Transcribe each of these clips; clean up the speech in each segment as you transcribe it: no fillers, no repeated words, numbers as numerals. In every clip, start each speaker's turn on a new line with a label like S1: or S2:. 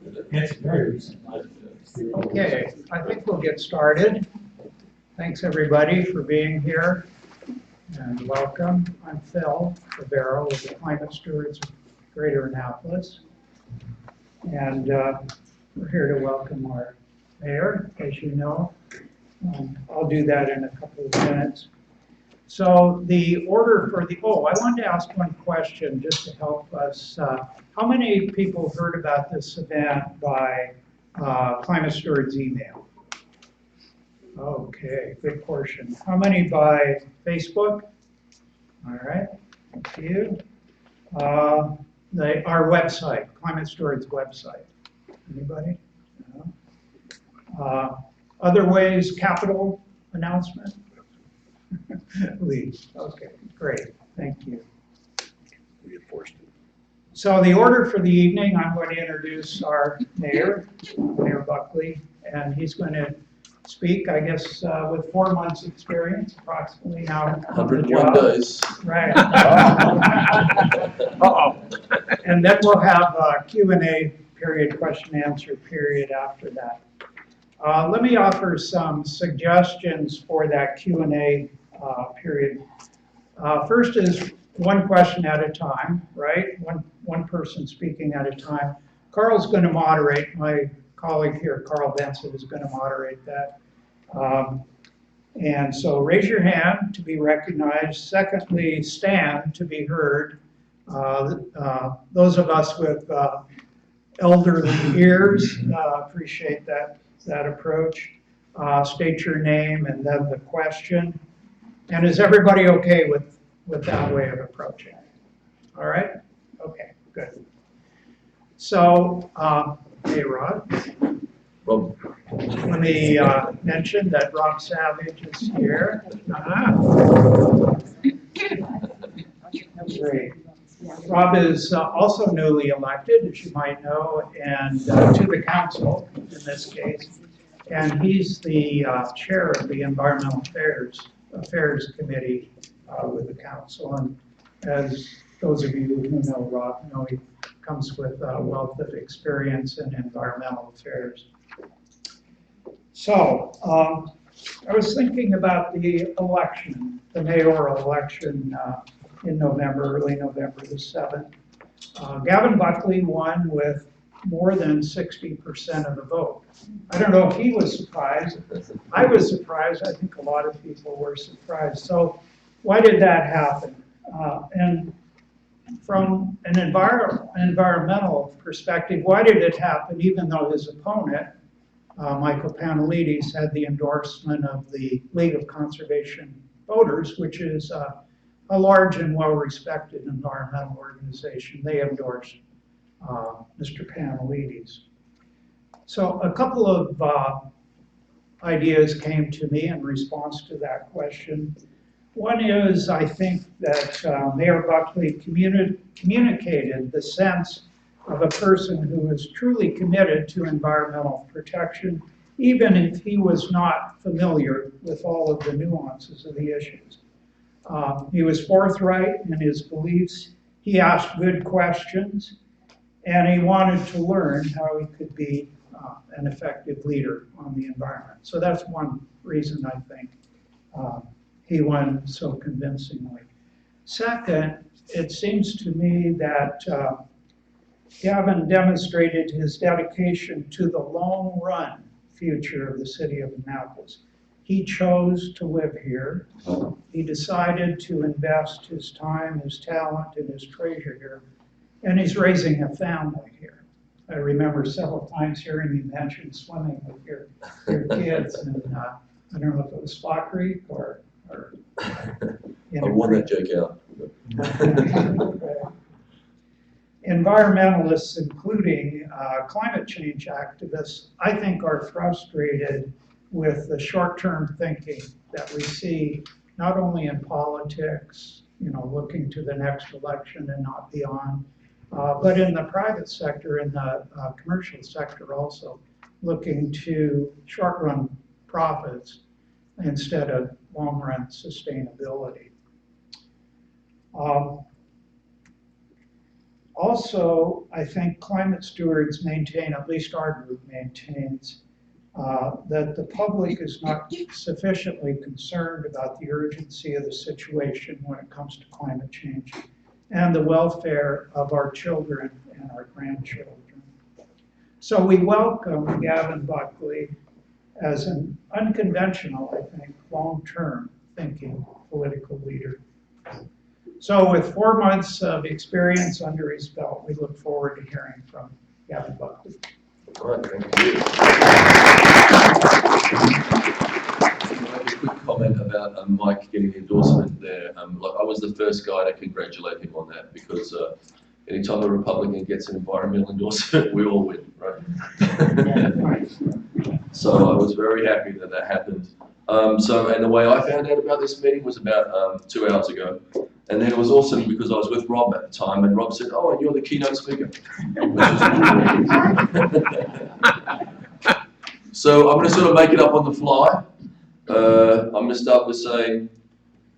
S1: Okay, I think we'll get started. Thanks everybody for being here and welcome. I'm Phil Rivero with the Climate Stewards of Greater Annapolis. And we're here to welcome our mayor, as you know. I'll do that in a couple of minutes. So the order for the, I wanted to ask one question just to help us. How many people heard about this event by Climate Stewards email? Okay, good portion. How many by Facebook? All right, thank you. Our website, Climate Stewards website. Anybody? No. Other ways, capital announcement? Please. Okay, great. Thank you.
S2: Reinforced it.
S1: So the order for the evening, I'm going to introduce our mayor, Mayor Buckley, and he's going to speak, I guess, with 4 months experience, approximately now.
S2: 101 days.
S1: Right. And then we'll have a Q&A period, question answer period after that. Let me offer some suggestions for that Q&A period. First is one question at a time, right? One person speaking at a time. Carl's going to moderate. My colleague here, Carl Benson, is going to moderate that. And so raise your hand to be recognized. Secondly, stand to be heard. Those of us with elderly ears appreciate that approach. State your name and then the question. And is everybody okay with that way of approaching? All right? Okay, good. So, hey, Rod.
S2: Rob.
S1: Let me mention that Rob Savidge is here. Great. Rob is also newly elected, as you might know, and to the council in this case. And he's the chair of the Environmental Affairs Committee with the council. And as those of you who know Rob know, he comes with a wealth of experience in environmental affairs. So I was thinking about the election, the mayoral election in November, early November the 7th. Gavin Buckley won with more than 60% of the vote. I don't know if he was surprised. I was surprised. I think a lot of people were surprised. So why did that happen? And from an environmental perspective, why did it happen even though his opponent, Michael Panelides, had the endorsement of the League of Conservation Voters, which is a large and well-respected environmental organization. They endorsed Mr. Panelides. So a couple of ideas came to me in response to that question. One is, I think that Mayor Buckley communicated the sense of a person who is truly committed to environmental protection, even if he was not familiar with all of the nuances of the issues. He was forthright in his beliefs. He asked good questions, and he wanted to learn how he could be an effective leader on the environment. So that's one reason I think he won so convincingly. Second, it seems to me that Gavin demonstrated his dedication to the long run future of the city of Annapolis. He chose to live here. He decided to invest his time, his talent, and his treasure here. And he's raising a family here. I remember several times hearing you mention swimming with your kids. And I don't know if it was Spot Creek or
S2: I won that joke out.
S1: Environmentalists, including climate change activists, I think are frustrated with the short-term thinking that we see not only in politics, looking to the next election and not beyond, but in the private sector, in the commercial sector also, looking to short-run profits instead of long-run sustainability. Also, I think climate stewards maintain, at least our group maintains, that the public is not sufficiently concerned about the urgency of the situation when it comes to climate change and the welfare of our children and our grandchildren. So we welcome Gavin Buckley as an unconventional, I think, long-term thinking political leader. So with 4 months of experience under his belt, we look forward to hearing from Gavin Buckley.
S2: All right, thank you. A quick comment about Mike getting the endorsement there. Like I was the first guy to congratulate him on that because anytime a Republican gets an environmental endorsement, we all win, right? So I was very happy that that happened. And the way I found out about this meeting was about 2 hours ago. And then it was awesome because I was with Rob at the time, and Rob said, "Oh, and you're the keynote speaker." So I'm going to sort of make it up on the fly. I'm going to start with saying,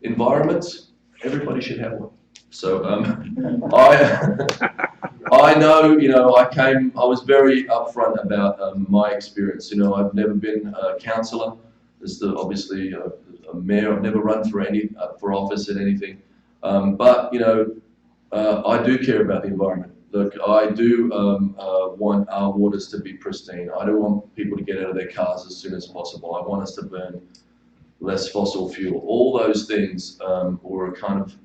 S2: environments, everybody should have one. So I know, I was very upfront about my experience. I've never been a councillor. Obviously a mayor. I've never run for office at anything. But I do care about the environment. Look, I do want our waters to be pristine. I don't want people to get out of their cars as soon as possible. I want us to burn less fossil fuel. All those things were kind of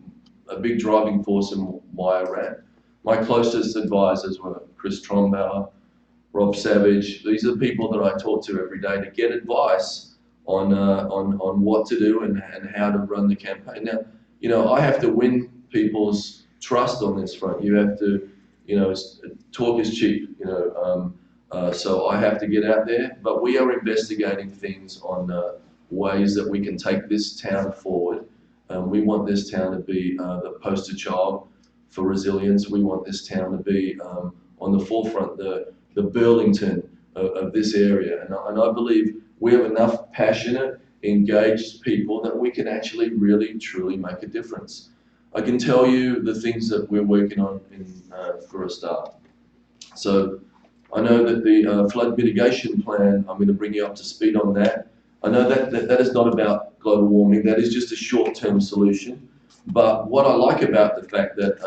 S2: a big driving force in why I ran. My closest advisors were Chris Trombauer, Rob Savidge. These are the people that I talk to every day to get advice on what to do and how to run the campaign. Now, I have to win people's trust on this front. You have to, talk is cheap, so I have to get out there. But we are investigating things on ways that we can take this town forward. We want this town to be the poster child for resilience. We want this town to be on the forefront, the Burlington of this area. And I believe we have enough passionate, engaged people that we can actually really, truly make a difference. I can tell you the things that we're working on for a start. So I know that the flood mitigation plan, I'm going to bring you up to speed on that. I know that is not about global warming. That is just a short-term solution. But what I like about the fact that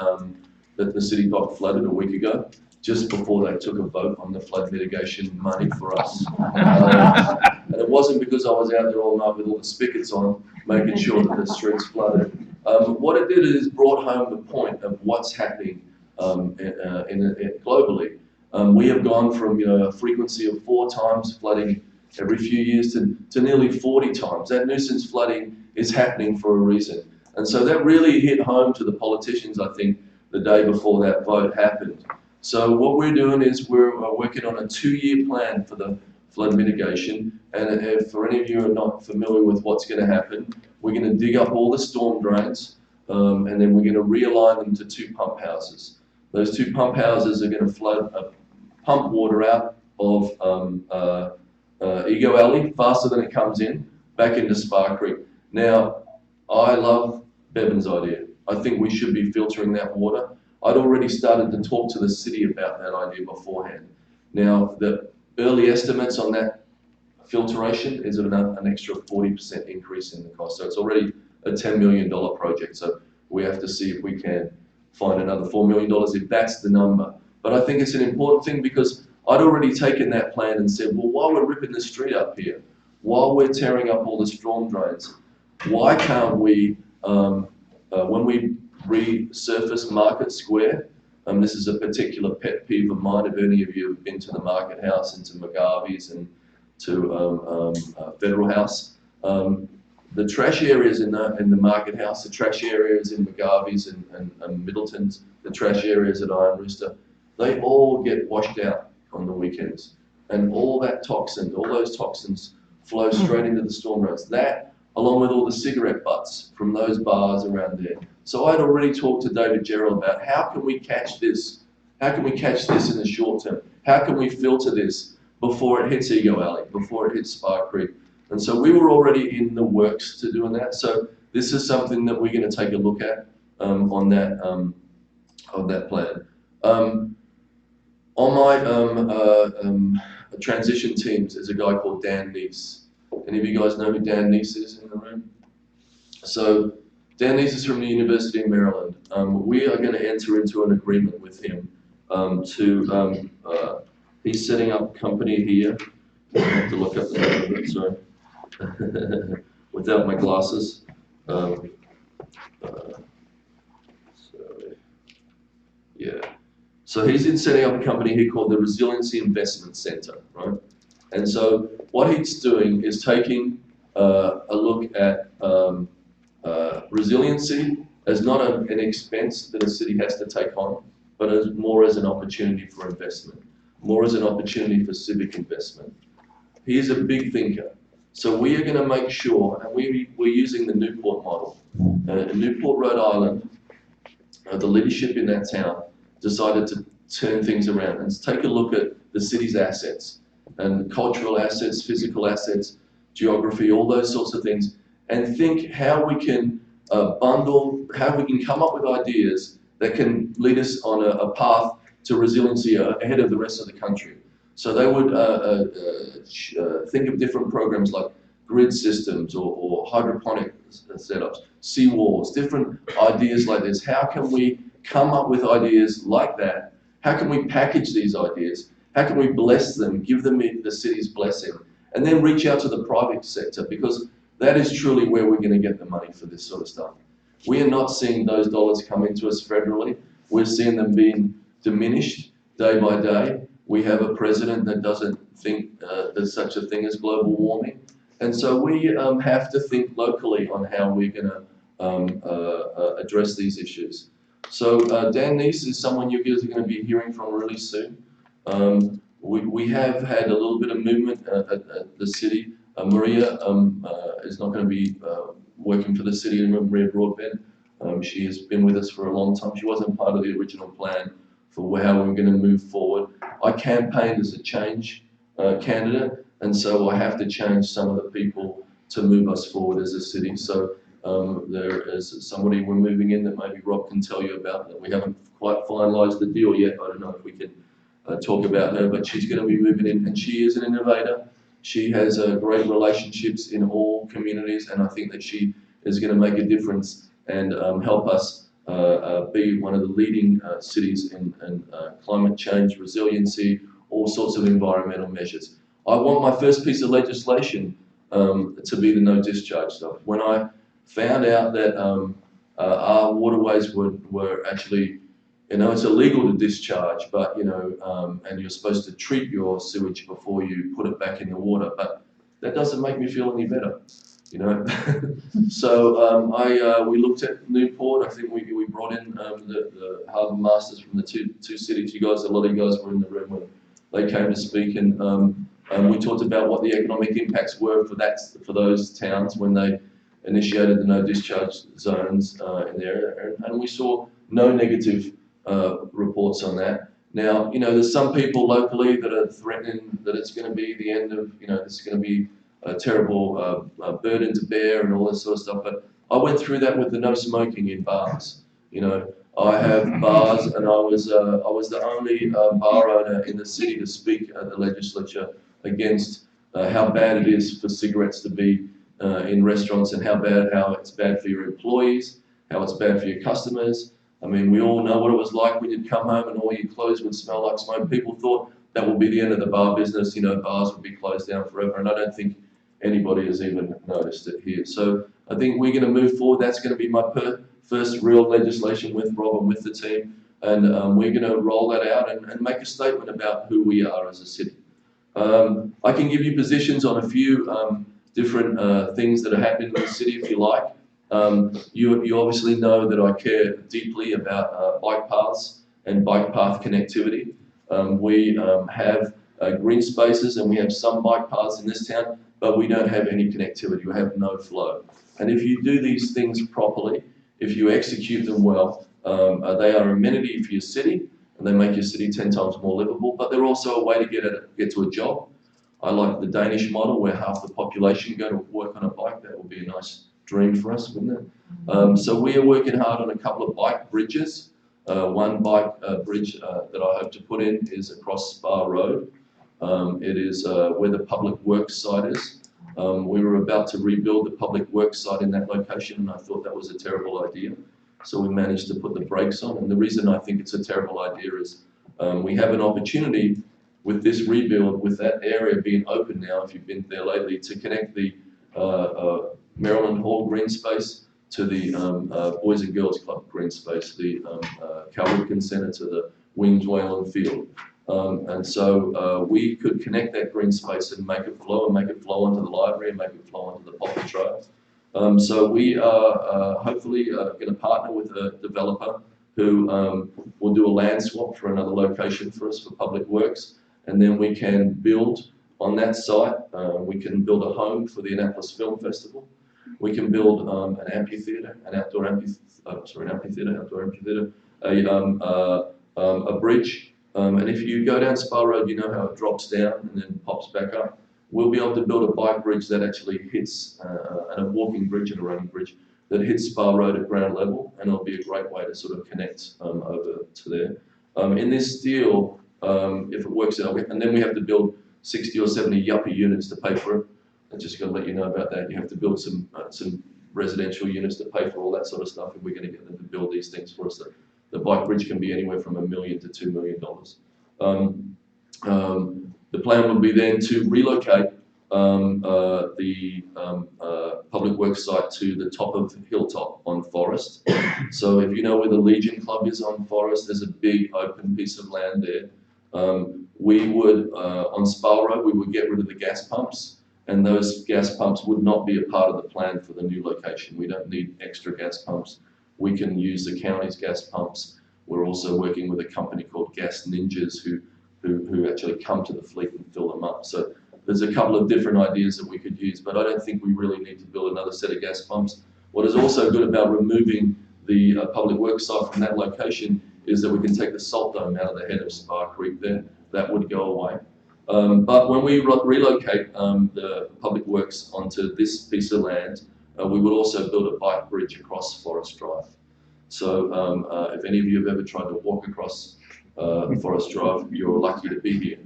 S2: the city got flooded a week ago, just before they took a vote on the flood mitigation money for us. And it wasn't because I was out there all night with all the spigots on, making sure that the streets flooded. What it did is brought home the point of what's happening globally. We have gone from a frequency of 4 times flooding every few years to nearly 40 times. That nuisance flooding is happening for a reason. And so that really hit home to the politicians, I think, the day before that vote happened. So what we're doing is we're working on a 2-year plan for the flood mitigation. And if for any of you who are not familiar with what's going to happen, we're going to dig up all the storm drains and then we're going to realign them to 2 pump houses. Those 2 pump houses are going to pump water out of Ego Alley faster than it comes in, back into Spa Creek. Now, I love Bevan's idea. I think we should be filtering that water. I'd already started to talk to the city about that idea beforehand. Now, the early estimates on that filtration is an extra 40% increase in the cost. So it's already a $10 million project. So we have to see if we can find another $4 million if that's the number. But I think it's an important thing because I'd already taken that plan and said, well, while we're ripping the street up here, while we're tearing up all the storm drains, why can't we, when we resurface Market Square, this is a particular pet peeve of mine, if any of you have been to the Market House and to McGarvey's and to Federal House, the trash areas in the Market House, the trash areas in McGarvey's and Middleton's, the trash areas at Iron Rooster, they all get washed out on the weekends. And all that toxin, all those toxins flow straight into the storm drains. That, along with all the cigarette butts from those bars around there. So I'd already talked to David Gerald about how can we catch this? How can we catch this in the short term? How can we filter this before it hits Ego Alley, before it hits Spa Creek? And so we were already in the works to doing that. So this is something that we're going to take a look at on that plan. On my transition teams, there's a guy called Dan Neese. Any of you guys know who Dan Neese is in the room? So Dan Neese is from the University of Maryland. We are going to enter into an agreement with him he's setting up a company here. I have to look up the name of it, sorry. Without my glasses. So he's in setting up a company here called the Resiliency Investment Center, right? And so what he's doing is taking a look at resiliency as not an expense that a city has to take on, but as more as an opportunity for investment, more as an opportunity for civic investment. He is a big thinker. So we are going to make sure, and we're using the Newport model. In Newport, Rhode Island, the leadership in that town decided to turn things around and take a look at the city's assets and cultural assets, physical assets, geography, all those sorts of things, and think how we can bundle, how we can come up with ideas that can lead us on a path to resiliency ahead of the rest of the country. So they would think of different programs like grid systems or hydroponic setups, seawalls, different ideas like this. How can we come up with ideas like that? How can we package these ideas? How can we bless them, give them the city's blessing, and then reach out to the private sector, because that is truly where we're going to get the money for this sort of stuff. We are not seeing those dollars coming to us federally. We're seeing them being diminished day by day. We have a president that doesn't think there's such a thing as global warming. And so we have to think locally on how we're going to address these issues. So Dan Neese is someone you guys are going to be hearing from really soon. We have had a little bit of movement at the city. Maria is not going to be working for the city anymore, Maria Broadbent. She has been with us for a long time. She wasn't part of the original plan for how we were going to move forward. I campaigned as a change candidate, and so I have to change some of the people to move us forward as a city. So there is somebody we're moving in that maybe Rob can tell you about, that we haven't quite finalised the deal yet. I don't know if we can talk about her, but she's going to be moving in, and she is an innovator. She has great relationships in all communities, and I think that she is going to make a difference and help us be one of the leading cities in climate change, resiliency, all sorts of environmental measures. I want my first piece of legislation to be the no discharge stuff. When I found out that our waterways were actually, it's illegal to discharge, but and you're supposed to treat your sewage before you put it back in the water, but that doesn't make me feel any better, So we looked at Newport. I think we brought in the harbour masters from the two cities. A lot of you guys were in the room when they came to speak, and we talked about what the economic impacts were for those towns when they initiated the no discharge zones in the area, and we saw no negative reports on that. Now, there's some people locally that are threatening that it's going to be the end of, this is going to be a terrible burden to bear and all this sort of stuff. But I went through that with the no smoking in bars. I have bars, and I was the only bar owner in the city to speak at the legislature against how bad it is for cigarettes to be in restaurants, and how it's bad for your employees, how it's bad for your customers. I mean, we all know what it was like when you'd come home and all your clothes would smell like smoke. People thought that would be the end of the bar business, bars would be closed down forever, and I don't think anybody has even noticed it here. So I think we're going to move forward. That's going to be my first real legislation with Rob and with the team, and we're going to roll that out and make a statement about who we are as a city. I can give you positions on a few different things that are happening in the city if you like. You obviously know that I care deeply about bike paths and bike path connectivity. We have green spaces, and we have some bike paths in this town, but we don't have any connectivity. We have no flow. And if you do these things properly, if you execute them well, they are amenity for your city, and they make your city 10 times more livable, but they're also a way to get to a job. I like the Danish model where half the population go to work on a bike. That would be a nice dream for us, wouldn't it? So we are working hard on a couple of bike bridges One bike bridge that I hope to put in is across Spa Road. It is where the public works site is. We were about to rebuild the public works site in that location, and I thought that was a terrible idea. So we managed to put the brakes on. And the reason I think it's a terrible idea is we have an opportunity with this rebuild, with that area being open now, if you've been there lately, to connect the Maryland Hall green space to the Boys and Girls Club green space, the Calrican Centre to the Wings Whalen Field. And so we could connect that green space and make it flow onto the library and make it flow onto the Poplar Trail. So we are hopefully going to partner with a developer who will do a land swap for another location for us for public works, and then we can build on that site. We can build a home for the Annapolis Film Festival. We can build an amphitheatre, outdoor amphitheatre, a bridge. And if you go down Spa Road, you know how it drops down and then pops back up. We'll be able to build a bike bridge that actually hits, and a walking bridge and a running bridge that hits Spa Road at ground level, and it'll be a great way to sort of connect over to there. In this deal, if it works out, and then we have to build 60 or 70 yuppie units to pay for it. I'm just going to let you know about that. You have to build some residential units to pay for all that sort of stuff, and we're going to get them to build these things for us. The bike bridge can be anywhere from $1 million to $2 million. The plan would be then to relocate the public works site to the top of Hilltop on Forest. So if you know where the Legion Club is on Forest, there's a big open piece of land there. We would, on Spa Road, we would get rid of the gas pumps, and those gas pumps would not be a part of the plan for the new location. We don't need extra gas pumps. We can use the county's gas pumps. We're also working with a company called Gas Ninjas who actually come to the fleet and fill them up. So there's a couple of different ideas that we could use, but I don't think we really need to build another set of gas pumps. What is also good about removing the public works site from that location is that we can take the salt dome out of the head of Spa Creek there. That would go away. But when we relocate the public works onto this piece of land, we would also build a bike bridge across Forest Drive. So if any of you have ever tried to walk across Forest Drive, you're lucky to be here.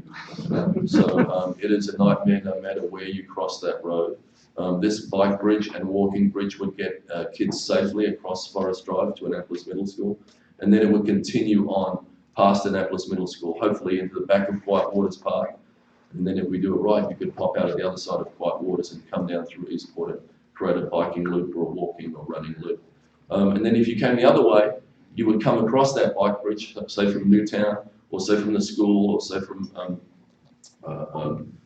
S2: So it is a nightmare no matter where you cross that road. This bike bridge and walking bridge would get kids safely across Forest Drive to Annapolis Middle School, and then it would continue on past Annapolis Middle School, hopefully into the back of Whitewaters Park. And then if we do it right, you could pop out of the other side of Whitewaters and come down through Eastport and create a biking loop or a walking or running loop. And then if you came the other way, you would come across that bike bridge, say from Newtown, or say from the school, or say from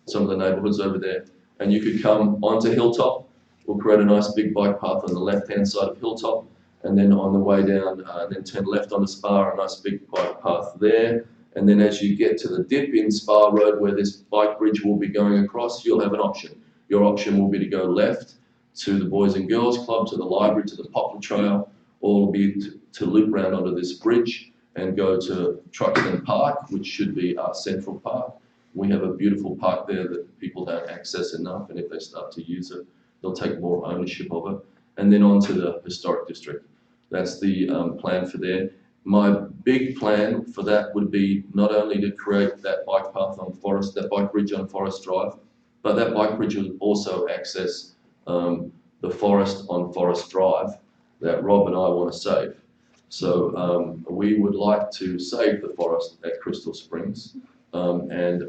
S2: some of the neighbourhoods over there, and you could come onto Hilltop. We'll create a nice big bike path on the left-hand side of Hilltop, and then on the way down, then turn left onto Spa, a nice big bike path there. And then as you get to the dip in Spa Road where this bike bridge will be going across, you'll have an option. Your option will be to go left to the Boys and Girls Club, to the library, to the Poplar Trail, or will be to loop round onto this bridge and go to Truxton Park, which should be our central park. We have a beautiful park there that people don't access enough, and if they start to use it, they'll take more ownership of it. And then on to the historic district. That's the plan for there. My big plan for that would be not only to create that bike path on Forest, that bike bridge on Forest Drive, but that bike bridge will also access the forest on Forest Drive that Rob and I want to save. So we would like to save the forest at Crystal Springs and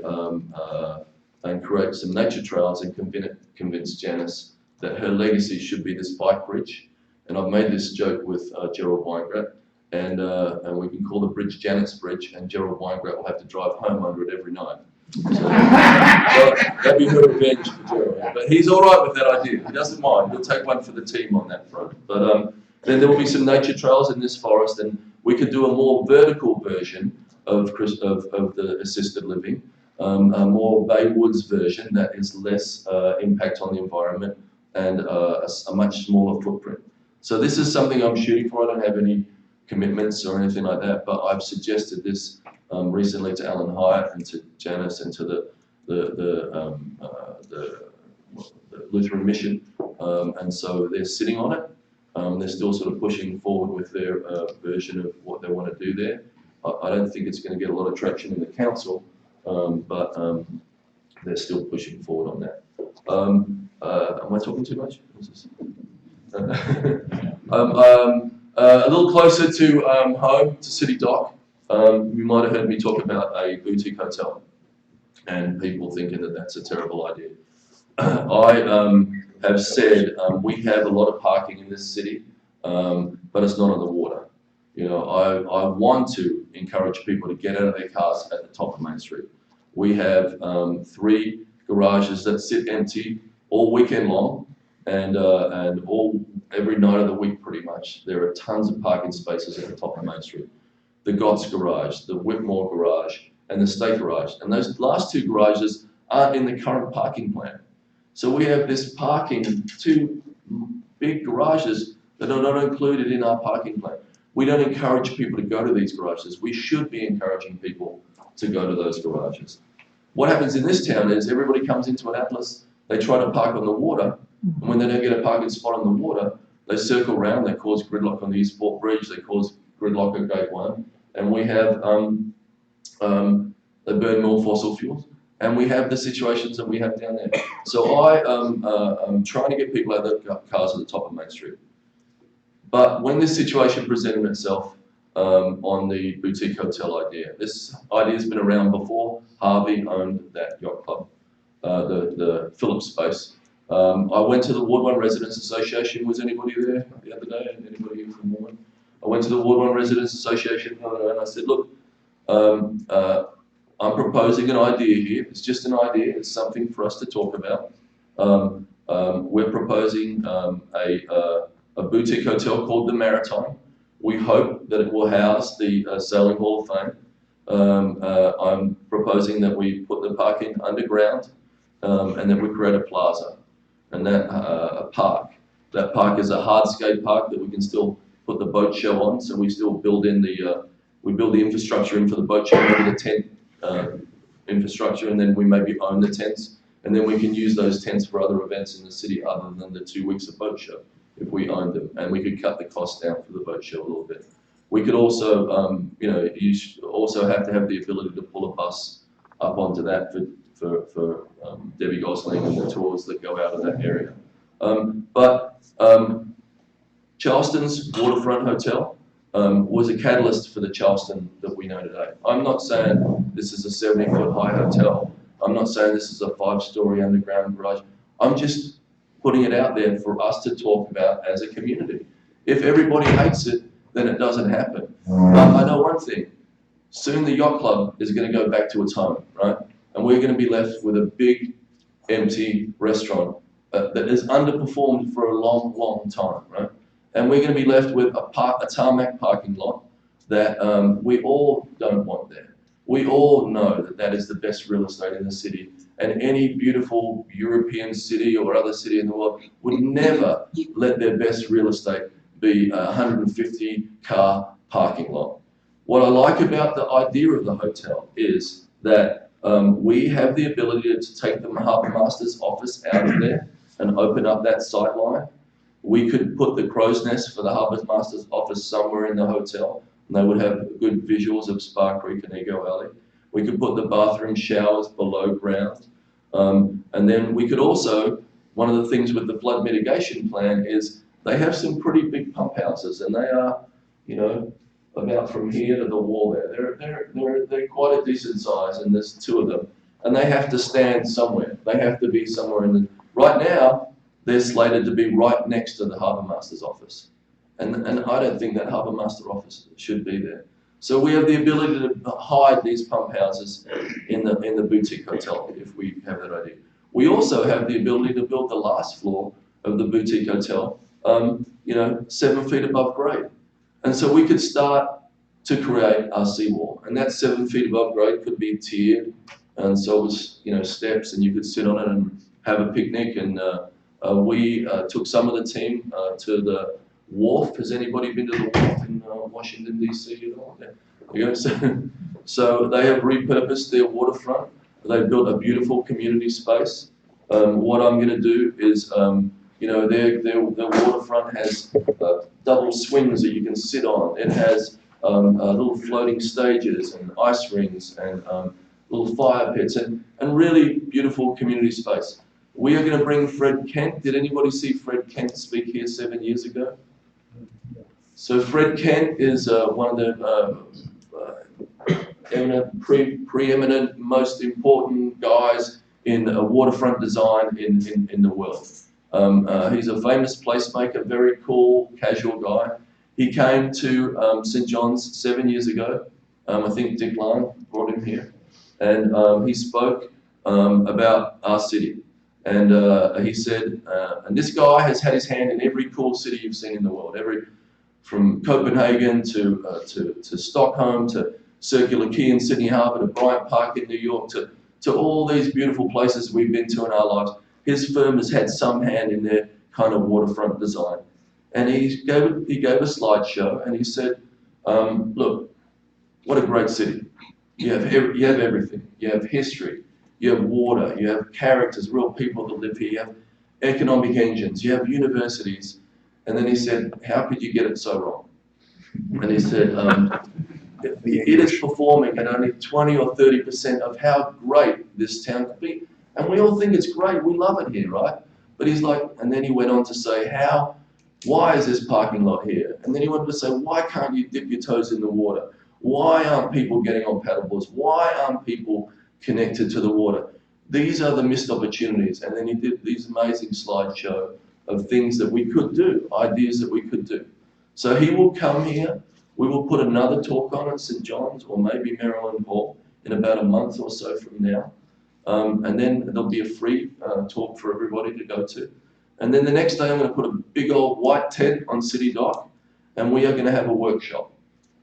S2: create some nature trails and convince Janice that her legacy should be this bike bridge. And I've made this joke with Gerald Weingrat, and we can call the bridge Janet's Bridge, and Gerald Weingrat will have to drive home under it every night. So that'd be her revenge for Gerald. But he's all right with that idea. He doesn't mind. He'll take one for the team on that front. But then there will be some nature trails in this forest, and we could do a more vertical version of the assisted living, a more Bay Woods version that is less impact on the environment and a much smaller footprint. So this is something I'm shooting for. I don't have any commitments or anything like that, but I've suggested this recently to Alan Hyatt and to Janice and to the Lutheran Mission, and so they're sitting on it. They're still sort of pushing forward with their version of what they want to do there. I don't think it's going to get a lot of traction in the council, but they're still pushing forward on that. Am I talking too much? A little closer to home, to City Dock, you might have heard me talk about a boutique hotel and people thinking that that's a terrible idea. I have said we have a lot of parking in this city, but it's not on the water. You know, I want to encourage people to get out of their cars at the top of Main Street. We have 3 garages that sit empty all weekend long, and every night of the week pretty much. There are tons of parking spaces at the top of Main Street. The Gotts garage, the Whitmore garage, and the State garage. And those last 2 garages aren't in the current parking plan. So we have this parking, 2 big garages that are not included in our parking plan. We don't encourage people to go to these garages. We should be encouraging people to go to those garages. What happens in this town is everybody comes into Annapolis, they try to park on the water, and when they don't get a parking spot on the water, they circle around, they cause gridlock on the Eastport Bridge, they cause gridlock at Gate 1, and we have, they burn more fossil fuels, and we have the situations that we have down there. So I'm trying to get people out of their cars at the top of Main Street. But when this situation presented itself on the boutique hotel idea, this idea has been around before Harvey owned that yacht club, the Phillips space. I went to the Ward 1 Residents Association. Was anybody there the other day? Anybody here from Ward 1? I went to the Ward 1 Residents Association the other day and I said, look, I'm proposing an idea here. It's just an idea. It's something for us to talk about. We're proposing a boutique hotel called the Maritime. We hope that it will house the Sailing Hall of Fame. I'm proposing that we put the parking underground and that we create a plaza and that a park. That park is a hardscape park that we can still put the boat show on. So we still build in we build the infrastructure in for the boat show, maybe the tent infrastructure, and then we maybe own the tents, and then we can use those tents for other events in the city other than the 2 weeks of boat show if we owned them, and we could cut the cost down for the boat show a little bit. We could also, you also have to have the ability to pull a bus up onto that for Debbie Gosling and the tours that go out of that area. Charleston's Waterfront Hotel was a catalyst for the Charleston that we know today. I'm not saying this is a 70-foot high hotel. I'm not saying this is a 5-story underground garage. I'm just putting it out there for us to talk about as a community. If everybody hates it, then it doesn't happen. But I know one thing, soon the yacht club is going to go back to its home, right? And we're going to be left with a big, empty restaurant that has underperformed for a long, long time, right? And we're going to be left with a tarmac parking lot that we all don't want there. We all know that that is the best real estate in the city, and any beautiful European city or other city in the world would never let their best real estate be a 150-car parking lot. What I like about the idea of the hotel is that we have the ability to take the Harbour Master's office out of there and open up that sight line. We could put the crow's nest for the Harbour Master's office somewhere in the hotel, and they would have good visuals of Spa Creek and Ego Alley. We could put the bathroom showers below ground. And then we could also, one of the things with the flood mitigation plan is they have some pretty big pump houses, and they are, about from here to the wall there. They're quite a decent size, and there's 2 of them. And they have to stand somewhere. They have to be somewhere in the, right now, they're slated to be right next to the Harbour Master's office. And I don't think that Harbour Master office should be there. So we have the ability to hide these pump houses in the boutique hotel if we have that idea. We also have the ability to build the last floor of the boutique hotel, 7 feet above grade. And so we could start to create our seawall. And that 7 feet above grade could be tiered. And so it was, steps, and you could sit on it and have a picnic. And we took some of the team to the wharf. Has anybody been to the wharf in Washington, D.C. at all? Yeah. So they have repurposed their waterfront. They've built a beautiful community space. What I'm going to do is Their waterfront has double swings that you can sit on. It has little floating stages and ice rings and little fire pits and really beautiful community space. We are going to bring Fred Kent. Did anybody see Fred Kent speak here 7 years ago? So Fred Kent is one of the preeminent, most important guys in waterfront design in the world. He's a famous placemaker, very cool, casual guy. He came to St. John's 7 years ago. I think Dick Lyon brought him here. And he spoke about our city. And he said, and this guy has had his hand in every cool city you've seen in the world, from Copenhagen to Stockholm to Circular Quay in Sydney Harbour to Bryant Park in New York to all these beautiful places we've been to in our lives. His firm has had some hand in their kind of waterfront design. And he gave a slideshow and he said, look, what a great city. You have everything. You have history. You have water. You have characters, real people that live here. You have economic engines. You have universities. And then he said, how could you get it so wrong? And he said, it is performing at only 20 or 30% of how great this town could be. And we all think it's great. We love it here, right? But he's like, and then he went on to say, why is this parking lot here? And then he went to say, why can't you dip your toes in the water? Why aren't people getting on paddleboards? Why aren't people connected to the water? These are the missed opportunities. And then he did these amazing slideshow of things that we could do, ideas that we could do. So he will come here. We will put another talk on at St. John's or maybe Maryland Hall in about a month or so from now. And then there'll be a free talk for everybody to go to. And then the next day I'm going to put a big old white tent on City Dock and we are going to have a workshop.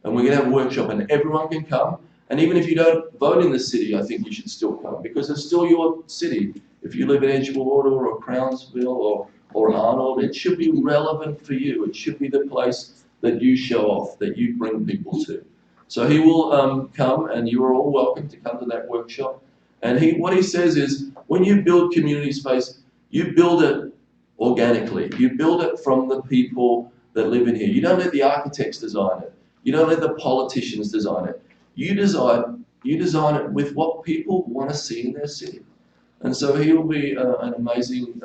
S2: And we're going to have a workshop and everyone can come. And even if you don't vote in the city, I think you should still come because it's still your city. If you live in Edgewater or Crownsville or Arnold, it should be relevant for you. It should be the place that you show off, that you bring people to. So he will come and you are all welcome to come to that workshop. And what he says is, when you build community space, you build it organically. You build it from the people that live in here. You don't let the architects design it. You don't let the politicians design it. You design it with what people want to see in their city. And so he will be an amazing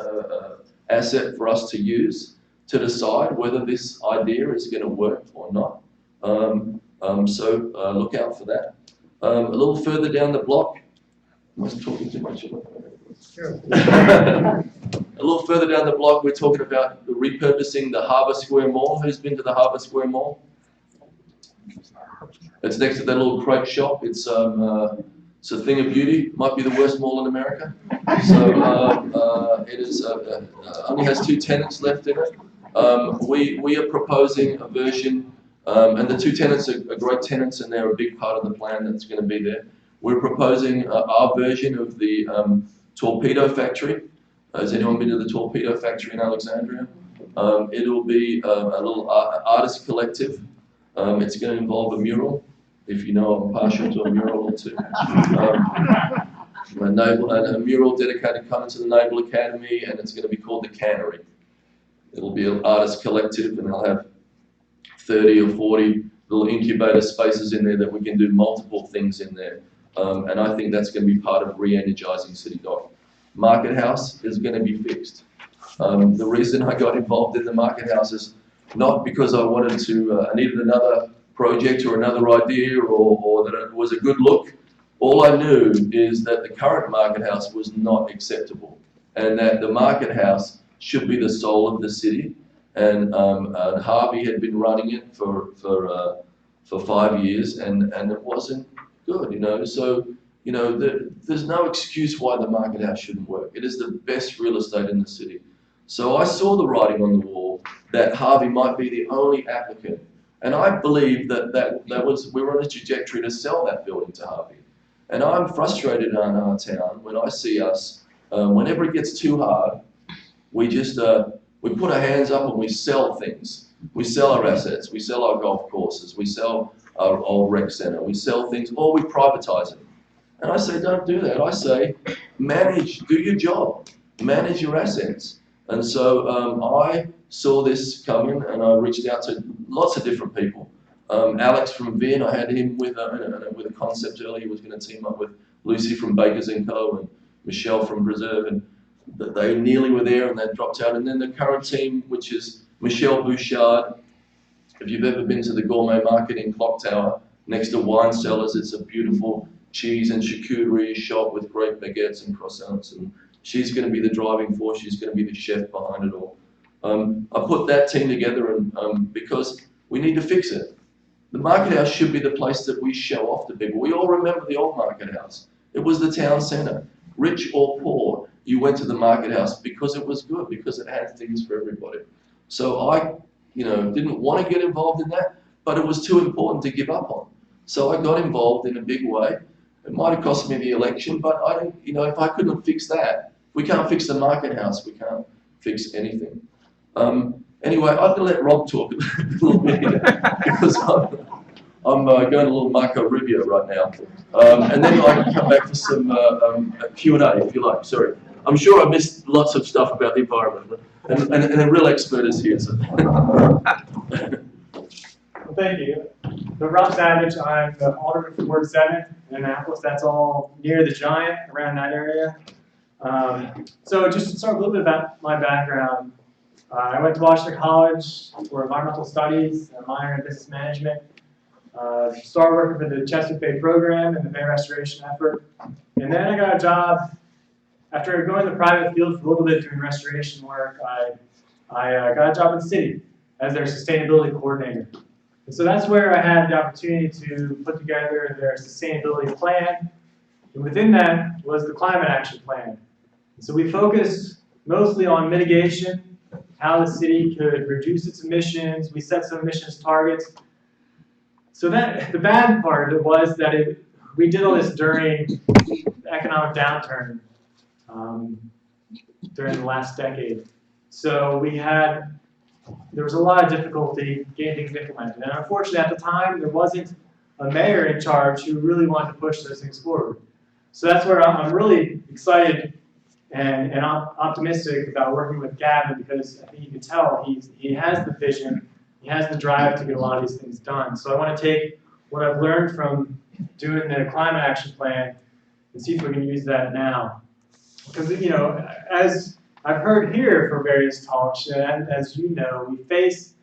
S2: asset for us to use to decide whether this idea is going to work or not. So look out for that. A little further down the block, I was talking too much.
S1: Sure.
S2: A little further down the block, we're talking about repurposing the Harbour Square Mall. Who's been to the Harbour Square Mall? It's next to that little crepe shop. It's a thing of beauty. Might be the worst mall in America. So it is only has 2 tenants left in it. We are proposing a version, and the 2 tenants are great tenants, and they're a big part of the plan that's going to be there. We're proposing our version of the Torpedo Factory. Has anyone been to the Torpedo Factory in Alexandria? It'll be a little artist collective. It's going to involve a mural, if you know I'm partial to a mural or two. A mural dedicated kind of to the Naval Academy, and it's going to be called the Cannery. It'll be an artist collective, and they'll have 30 or 40 little incubator spaces in there that we can do multiple things in there. And I think that's going to be part of re-energizing City Dock. Market House is going to be fixed. The reason I got involved in the Market House is not because I wanted to, I needed another project or another idea or that it was a good look. All I knew is that the current Market House was not acceptable and that the Market House should be the soul of the city. And Harvey had been running it for 5 years and it wasn't good, So, there's no excuse why the Market House shouldn't work. It is the best real estate in the city. So I saw the writing on the wall that Harvey might be the only applicant. And I believe we were on a trajectory to sell that building to Harvey. And I'm frustrated in our town when I see us, whenever it gets too hard, we put our hands up and we sell things. We sell our assets, we sell our golf courses, we sell our old rec center, we sell things, or we privatize it. And I say, don't do that. I say, do your job, manage your assets. And so I saw this coming, and I reached out to lots of different people. Alex from Vin, I had him with a concept earlier. He was going to team up with Lucy from Bakers & Co. and Michelle from Preserve, and they nearly were there and they dropped out. And then the current team, which is Michelle Bouchard. If you've ever been to the gourmet market in Clock Tower, next to Wine Cellars, it's a beautiful cheese and charcuterie shop with great baguettes and croissants. And she's going to be the driving force. She's going to be the chef behind it all. I put that team together and because we need to fix it. The market house should be the place that we show off to people. We all remember the old market house. It was the town centre. Rich or poor, you went to the market house because it was good, because it had things for everybody. So I, didn't want to get involved in that, but it was too important to give up on. So I got involved in a big way. It might have cost me the election, but I don't, if I couldn't fix that, we can't fix the market house, we can't fix anything. Anyway, I'm going to let Rob talk a little bit here, because I'm going a little Marco Rubio right now. And then I can come back for some Q&A if you like. Sorry. I'm sure I missed lots of stuff about the environment, and a real expert is here. So.
S3: Well, thank you. So Rob Savidge, I'm the Alderman for Ward 7 in Annapolis. That's all near the Giant, around that area. So just to start a little bit about my background, I went to Washington College for environmental studies, a minor in business management. Started working for the Chesapeake Bay program and the Bay restoration effort. And then I got a job, after going to the private field for a little bit doing restoration work, I got a job in the city as their sustainability coordinator. And so that's where I had the opportunity to put together their sustainability plan. And within that was the climate action plan. And so we focused mostly on mitigation, how the city could reduce its emissions. We set some emissions targets. So that the bad part of it was that we did all this during the economic downturn during the last decade. So there was a lot of difficulty getting things implemented. And unfortunately at the time, there wasn't a mayor in charge who really wanted to push those things forward. So that's where I'm really excited and optimistic about working with Gavin, because I think you can tell he has the vision, he has the drive to get a lot of these things done. So I want to take what I've learned from doing the climate action plan and see if we can use that now. Because, as I've heard here from various talks, and as you know, we face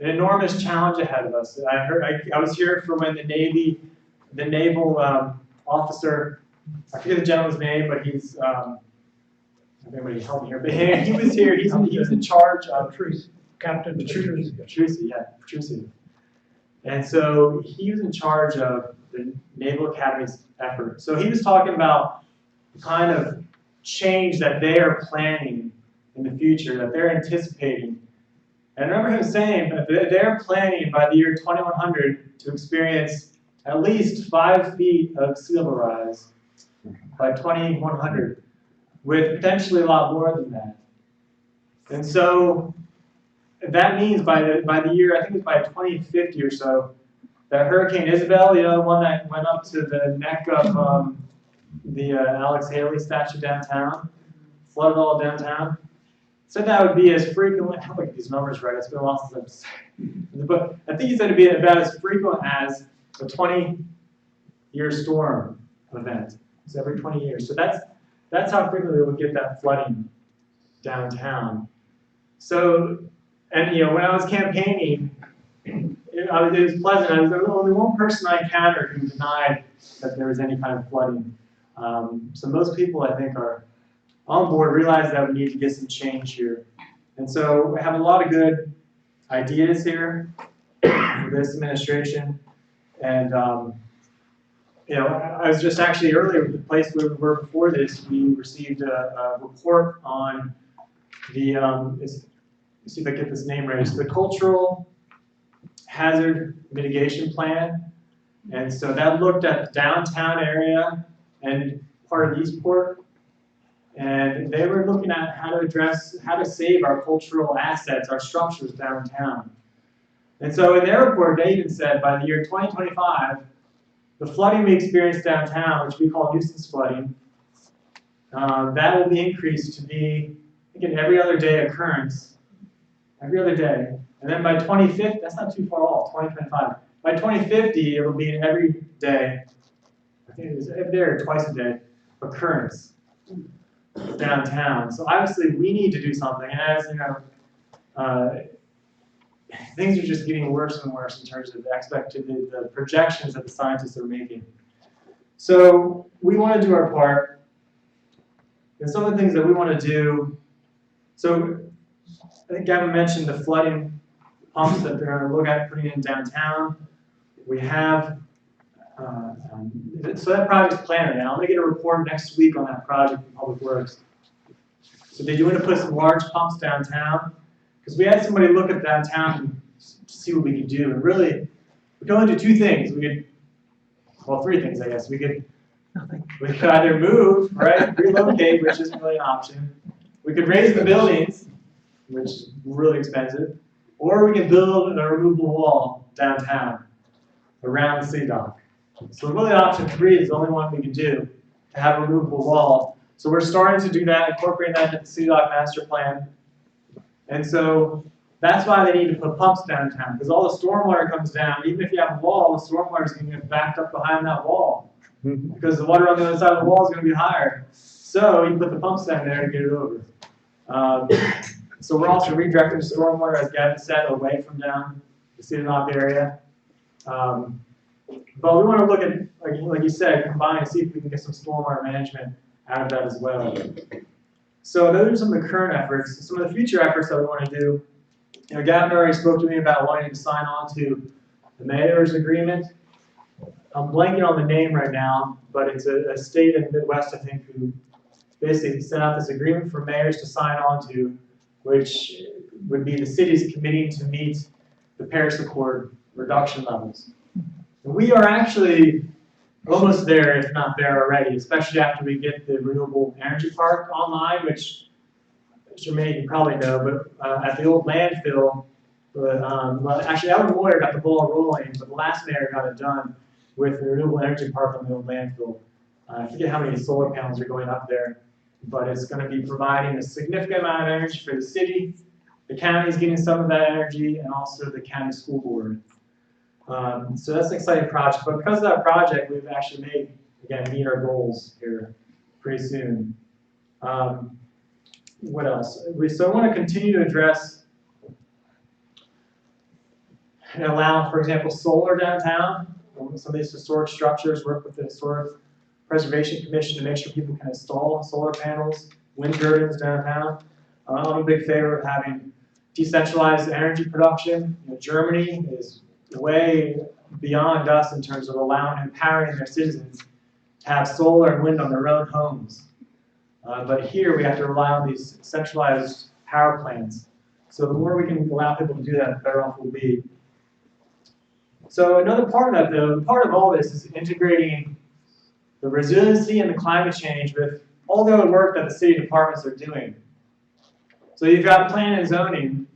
S3: an enormous challenge ahead of us. I was here for when the naval officer, I forget the gentleman's name, but he's, everybody help me here, but he was here, he was in charge of
S1: Captain
S3: Petrucci. And so he was in charge of the Naval Academy's effort. So he was talking about the kind of change that they are planning in the future, that they're anticipating. And I remember him saying that they're planning by the year 2100 to experience at least 5 feet of sea level rise by 2100, with potentially a lot more than that. And so that means by the year, I think it's by 2050 or so, that Hurricane Isabel, the one that went up to the neck of the Alex Haley statue downtown, flooded all downtown, said that would be as frequent, I don't get these numbers right, it's been a while since I've, but I think he said it'd be about as frequent as a 20-year storm event. It's every 20 years. So that's how frequently we would get that flooding downtown. So, and when I was campaigning, it was pleasant. I was the only one person I encountered who denied that there was any kind of flooding. So most people, I think, are on board, realize that we need to get some change here. And so we have a lot of good ideas here for this administration. And I was just actually earlier, the place where we were before this, we received a report on the, let's see if I get this name right, it's the Cultural Hazard Mitigation Plan. And so that looked at the downtown area and part of Eastport. And they were looking at how to save our cultural assets, our structures downtown. And so in their report, they even said by the year 2025, the flooding we experience downtown, which we call nuisance flooding, that will be increased to be thinking every other day occurrence, every other day. And then by 2050, that's not too far off, 2025. By 2050, it'll be an every day, I think it was every day or twice a day occurrence downtown. So obviously we need to do something. And as you know, things are just getting worse and worse in terms of the projections that the scientists are making. So we want to do our part. And some of the things that we want to do, so I think Gavin mentioned the flooding pumps that they're going to look at putting in downtown. We have, so that project's planned now. I'm going to get a report next week on that project from Public Works. So they do want to put some large pumps downtown, because we had somebody look at downtown and see what we could do. And really, we can only do two things. We could, well, three things, I guess. We could either move, right, relocate, which isn't really an option. We could raise the buildings, which is really expensive, or we can build a removable wall downtown around the city dock. So really option 3 is the only one we can do, to have a removable wall. So we're starting to do that, incorporating that into the city dock master plan. And so that's why they need to put pumps downtown, because all the stormwater comes down. Even if you have a wall, the stormwater is going to get backed up behind that wall, because the water on the other side of the wall is going to be higher. So you put the pumps down there to get it over. So we're also redirecting stormwater, as Gavin said, away from down the city dock area. But we want to look at, like you said, combine and see if we can get some stormwater management out of that as well. So those are some of the current efforts. Some of the future efforts that we want to do. You know, Gavin already spoke to me about wanting to sign on to the mayor's agreement. I'm blanking on the name right now, but it's a state in the Midwest, I think, who basically sent out this agreement for mayors to sign on to, which would be the cities committing to meet the Paris Accord reduction levels. And we are actually almost there, if not there already, especially after we get the renewable energy park online, which many of you probably know, but at the old landfill, well, actually, Alderman Moyer got the ball rolling, but the last mayor got it done with the renewable energy park on the old landfill. I forget how many solar panels are going up there, but it's going to be providing a significant amount of energy for the city. The county is getting some of that energy, and also the county school board. So that's an exciting project. But because of that project, we've actually made, again, meet our goals here pretty soon. What else? So I want to continue to address and allow, for example, solar downtown. Some of these historic structures, work with the Historic Preservation Commission to make sure people can install solar panels, wind turbines downtown. I'm a big favor of having decentralized energy production. You know, Germany is way beyond us in terms of allowing and empowering their citizens to have solar and wind on their own homes. But here we have to rely on these centralized power plants. So the more we can allow people to do that, the better off we'll be. So another part of that, though, part of all this is integrating the resiliency and the climate change with all the other work that the city departments are doing. So you've got planning and zoning,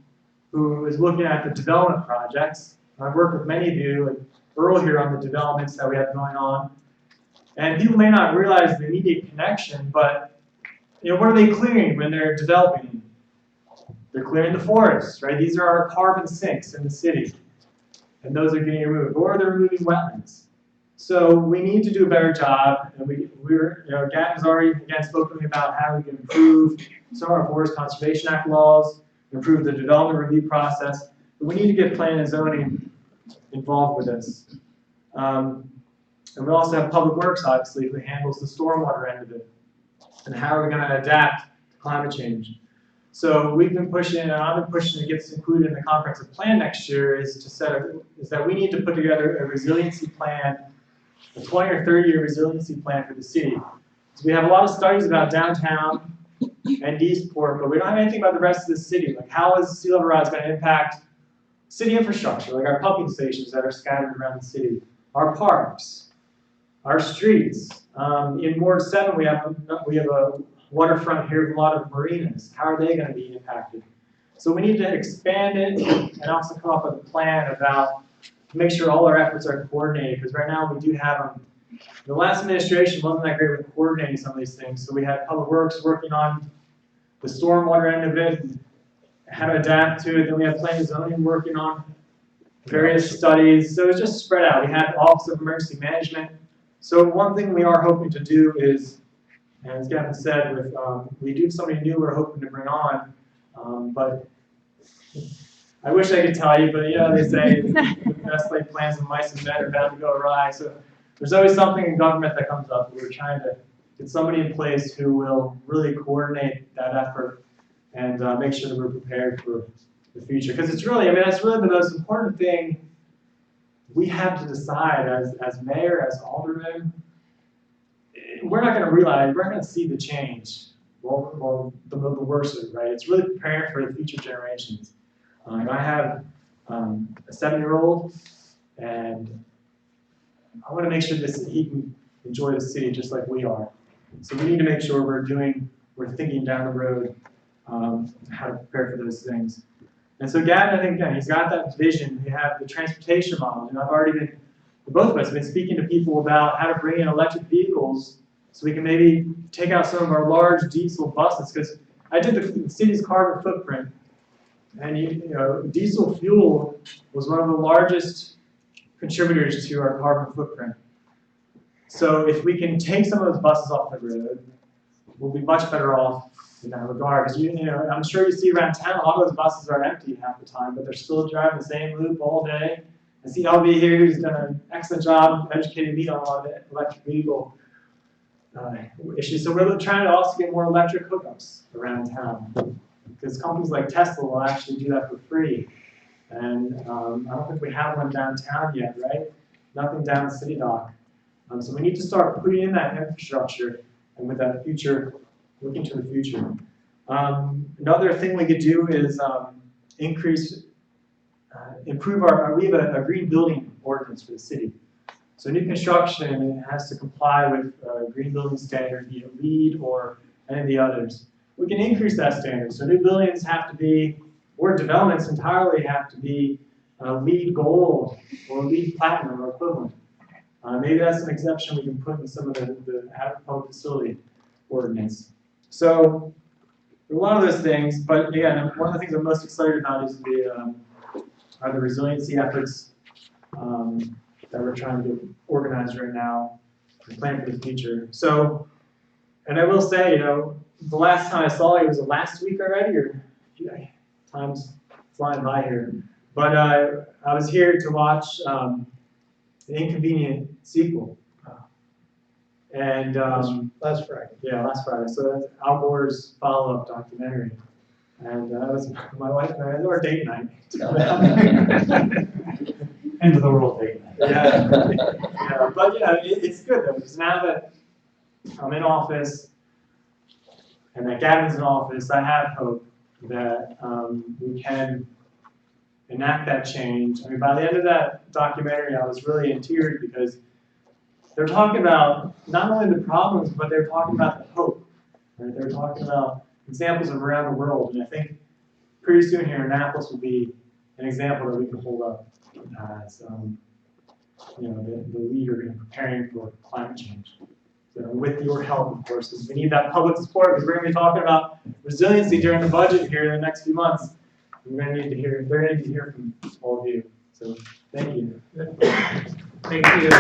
S3: who is looking at the development projects. I've worked with many of you, like Earl here, on the developments that we have going on. And people may not realize the immediate connection, but you know, what are they clearing when they're developing? They're clearing the forests, right? These are our carbon sinks in the city. And those are getting removed. Or they're removing wetlands. So we need to do a better job. And we're, you know, Gavin's already, again, spoken to me about how we can improve some of our Forest Conservation Act laws, improve the development review process. But we need to get planning and zoning involved with this. And we also have Public Works, obviously, who handles the stormwater end of it. And how are we going to adapt to climate change? So we've been pushing, and I've been pushing to get this included in the comprehensive plan next year, is that we need to put together a resiliency plan, a 20 or 30-year resiliency plan for the city. So we have a lot of studies about downtown and Eastport, but we don't have anything about the rest of the city. Like, how is sea level rise going to impact city infrastructure, like our pumping stations that are scattered around the city, our parks, our streets. In Ward 7, we have a waterfront here with a lot of marinas. How are they going to be impacted? So we need to expand it and also come up with a plan about to make sure all our efforts are coordinated, because right now we do have them. The last administration wasn't that great with coordinating some of these things, so we had Public Works working on the stormwater end of it, how to adapt to it. Then we have planning and zoning working on various studies. So it's just spread out. We have Office of Emergency Management. So one thing we are hoping to do is, and as Gavin said, with we do somebody new we're hoping to bring on, but I wish I could tell you, but you know, they say the best laid plans of mice and men are bound to go awry. So there's always something in government that comes up. We're trying to get somebody in place who will really coordinate that effort and make sure that we're prepared for the future. Because it's really, I mean, that's really the most important thing we have to decide as mayor, as alderman. We're not going to realize, we're not going to see the change. Well, the worse of it, right? It's really preparing for the future generations. I have a 7-year-old, and I want to make sure that he can enjoy the city just like we are. So we need to make sure we're thinking down the road how to prepare for those things. And so Gavin, I think, again, he's got that vision. We have the transportation model, and I've already been, both of us have been speaking to people about how to bring in electric vehicles so we can maybe take out some of our large diesel buses, because I did the city's carbon footprint, and you know, diesel fuel was one of the largest contributors to our carbon footprint. So if we can take some of those buses off the road, we'll be much better off in that regard. Because you know, I'm sure you see around town, a lot of those buses are empty half the time, but they're still driving the same loop all day. And CLB here, who's done an excellent job educating me on a lot of the electric vehicle issues. So we're trying to also get more electric hookups around town, because companies like Tesla will actually do that for free. And I don't think we have one downtown yet, right? Nothing down the city dock. So we need to start putting in that infrastructure, and with that future, looking to the future. Another thing we could do is improve we have a green building ordinance for the city. So new construction has to comply with green building standard, be it LEED or any of the others. We can increase that standard. So new buildings have to be, or developments entirely have to be LEED Gold or LEED Platinum or equivalent. Maybe that's an exception we can put in some of the public facility ordinance. So a lot of those things, but again, one of the things I'm most excited about is the resiliency efforts that we're trying to get organized right now and plan for the future. So, and I will say, you know, the last time I saw you was last week already, or time's flying by here. But I was here to watch The Inconvenient sequel. And
S1: Last Friday.
S3: yeah, last Friday. So that's Al Gore's follow-up documentary. And that was my wife and I, it was our date night.
S4: End of the world date night.
S3: Yeah, but yeah, it's good though, because now that I'm in office and that Gavin's in office, I have hope that we can enact that change. I mean, by the end of that documentary, I was really in tears, because they're talking about not only the problems, but they're talking about the hope. Right? They're talking about examples of around the world, and I think pretty soon here in Annapolis will be an example that we can hold up as you know, the leader in preparing for climate change. So with your help, of course, because we need that public support, because we're going to be talking about resiliency during the budget here in the next few months. We're going to need to hear, they're going to need to hear from all of you. So thank you.
S1: Thank you.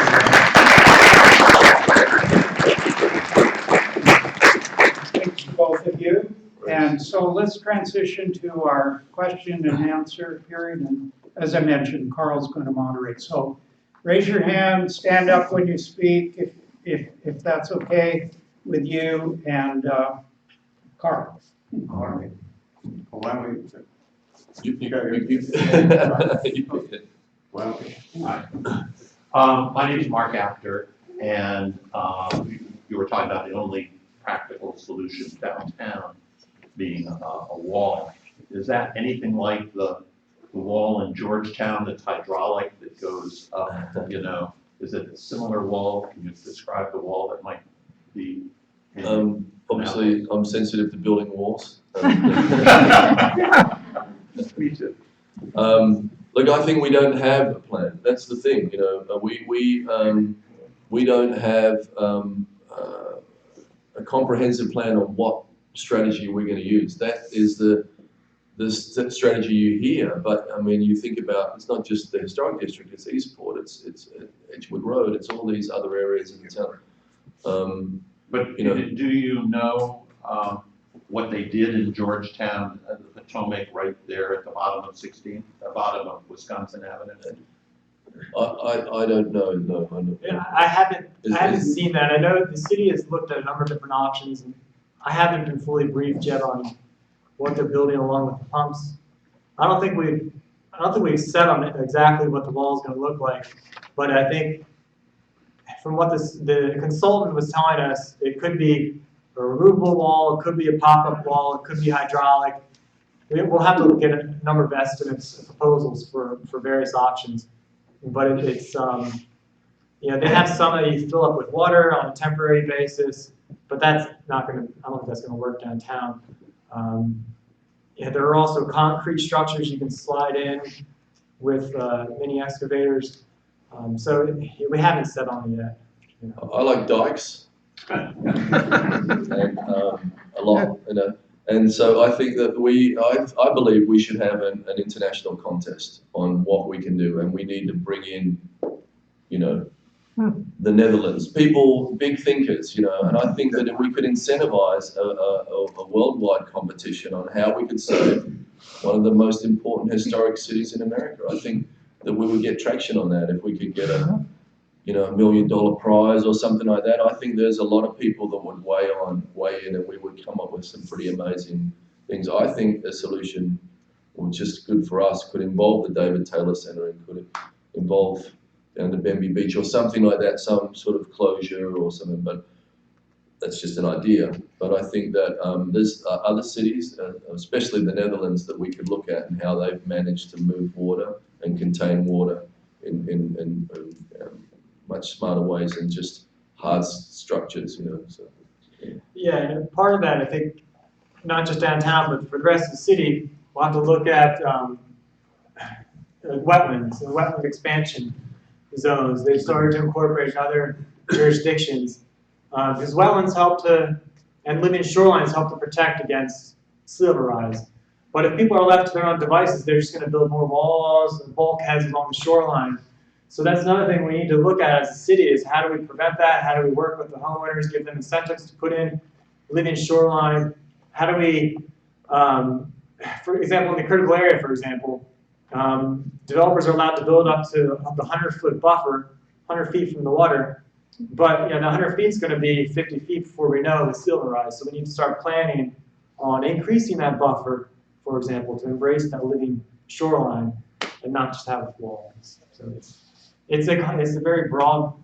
S1: Thank you, both of you. And so let's transition to our question and answer period. And as I mentioned, Carl's going to moderate. So raise your hand, stand up when you speak, if that's okay with you. And Carl.
S4: All right. Well, why don't we? Well, hi. My name is Mark Apter, and you were talking about the only practical solution downtown being a wall. Is that anything like the wall in Georgetown that's hydraulic that goes up, you know? Is it a similar wall? Can you describe the wall that might be?
S2: Obviously, I'm sensitive to building walls.
S4: Me too.
S2: Look, I think we don't have a plan. That's the thing, you know. We don't have a comprehensive plan on what strategy we're going to use. That is the strategy you hear. But I mean, you think about, it's not just the historic district, it's Eastport, it's Edgewood Road, it's all these other areas in the town.
S4: But
S2: You know-
S4: do you know what they did in Georgetown, the Potomac, right there at the bottom of 16, the bottom of Wisconsin Avenue?
S2: I don't know, no, I don't.
S3: Yeah, I haven't
S2: Is-
S3: seen that. I know the city has looked at a number of different options, and I haven't been fully briefed yet on what they're building along with the pumps. I don't think we've set on exactly what the wall is going to look like, but I think from what the consultant was telling us, it could be a removable wall, it could be a pop-up wall, it could be hydraulic. We'll have to look at a number of estimates and proposals for various options. But it's, you know, they have some that you fill up with water on a temporary basis, but that's not gonna, I don't think that's gonna work downtown. Yeah, there are also concrete structures you can slide in with mini excavators. So we haven't set on it yet. You know.
S2: I like dikes. And, a lot, you know. And so I think that I believe we should have an international contest on what we can do, and we need to bring in, you know, the Netherlands, people, big thinkers, you know, and I think that if we could incentivize a worldwide competition on how we could save one of the most important historic cities in America, I think that we would get traction on that if we could get a, you know, $1 million prize or something like that. I think there's a lot of people that would weigh in, and we would come up with some pretty amazing things. I think a solution, which is good for us, could involve the David Taylor Center and could involve the Bemby Beach or something like that, some sort of closure or something. But that's just an idea. But I think that there's other cities, especially the Netherlands, that we could look at and how they've managed to move water and contain water in much smarter ways than just hard structures, you know. So,
S3: Yeah, and part of that, I think, not just downtown, but for the rest of the city, we'll have to look at wetlands and wetland expansion zones. They've started to incorporate other jurisdictions because wetlands help to, and living shorelines help to protect against sea level rise. But if people are left to their own devices, they're just going to build more walls and bulkheads along the shoreline. So that's another thing we need to look at as a city is how do we prevent that? How do we work with the homeowners, give them incentives to put in living shoreline? How do we, for example, in the critical area, for example, developers are allowed to build up to the 100-foot buffer, 100 feet from the water, but you know, the 100 feet is going to be 50 feet before we know the sea level rise. So we need to start planning on increasing that buffer, for example, to embrace that living shoreline and not just have walls. So it's a very broad,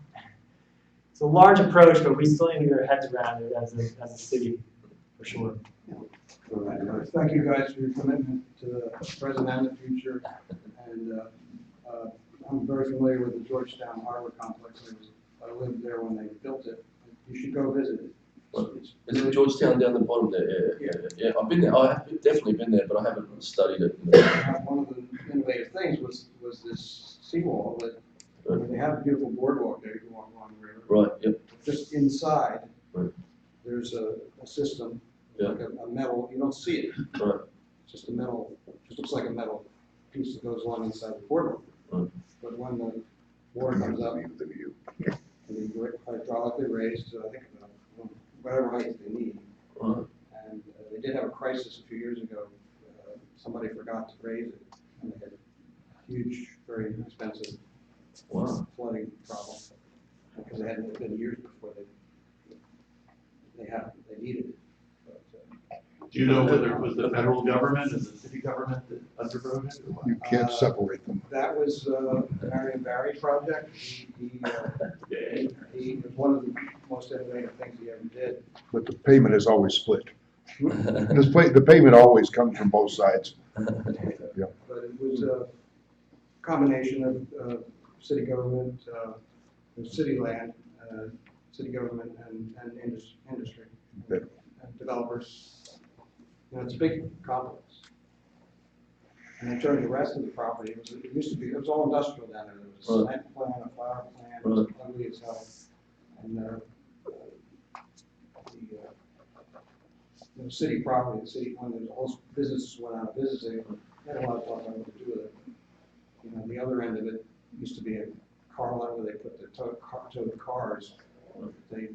S3: it's a large approach, but we still need to get our heads around it as a city, for sure.
S5: Thank you guys for your commitment to the present and the future. And I'm very familiar with the Georgetown Harbor Complex. I lived there when they built it. You should go visit it.
S2: is it Georgetown down the bottom there? Yeah. I've been there. I've definitely been there, but I haven't studied it.
S5: One of the innovative things was this seawall that they have a beautiful boardwalk there. You can walk along the river.
S2: Right. Yep.
S5: Just inside,
S2: Right.
S5: there's a system,
S2: Yeah.
S5: like a metal. You don't see it.
S2: Right.
S5: It's just a metal. Just looks like a metal piece that goes along inside the boardwalk.
S2: Right.
S5: But when the water comes up, and they hydraulically raised to I think about whatever height they need.
S2: Right.
S5: And they did have a crisis a few years ago. Somebody forgot to raise it, and they had a huge, very expensive
S2: Wow.
S5: flooding problem because it hadn't been years before they needed it. But,
S4: Do you know whether it was the federal government and the city government that underwrote it? Or what?
S6: You can't separate them.
S5: that was Marion Barry's project. He was one of the most innovative things he ever did.
S6: But the payment is always split. The payment always comes from both sides.
S5: But it was a combination of city government, city land, city government, and industry,
S6: Yeah.
S5: and developers. You know, it's a big complex. And they turned the rest of the property. It was all industrial down there. There was a
S2: Right.
S5: cement plant, a flour plant, it was ugly as hell. And city property, the city, when the whole businesses went out of business, they had a lot of talk about what to do with it. You know, the other end of it used to be a car lot where they put the towed cars. They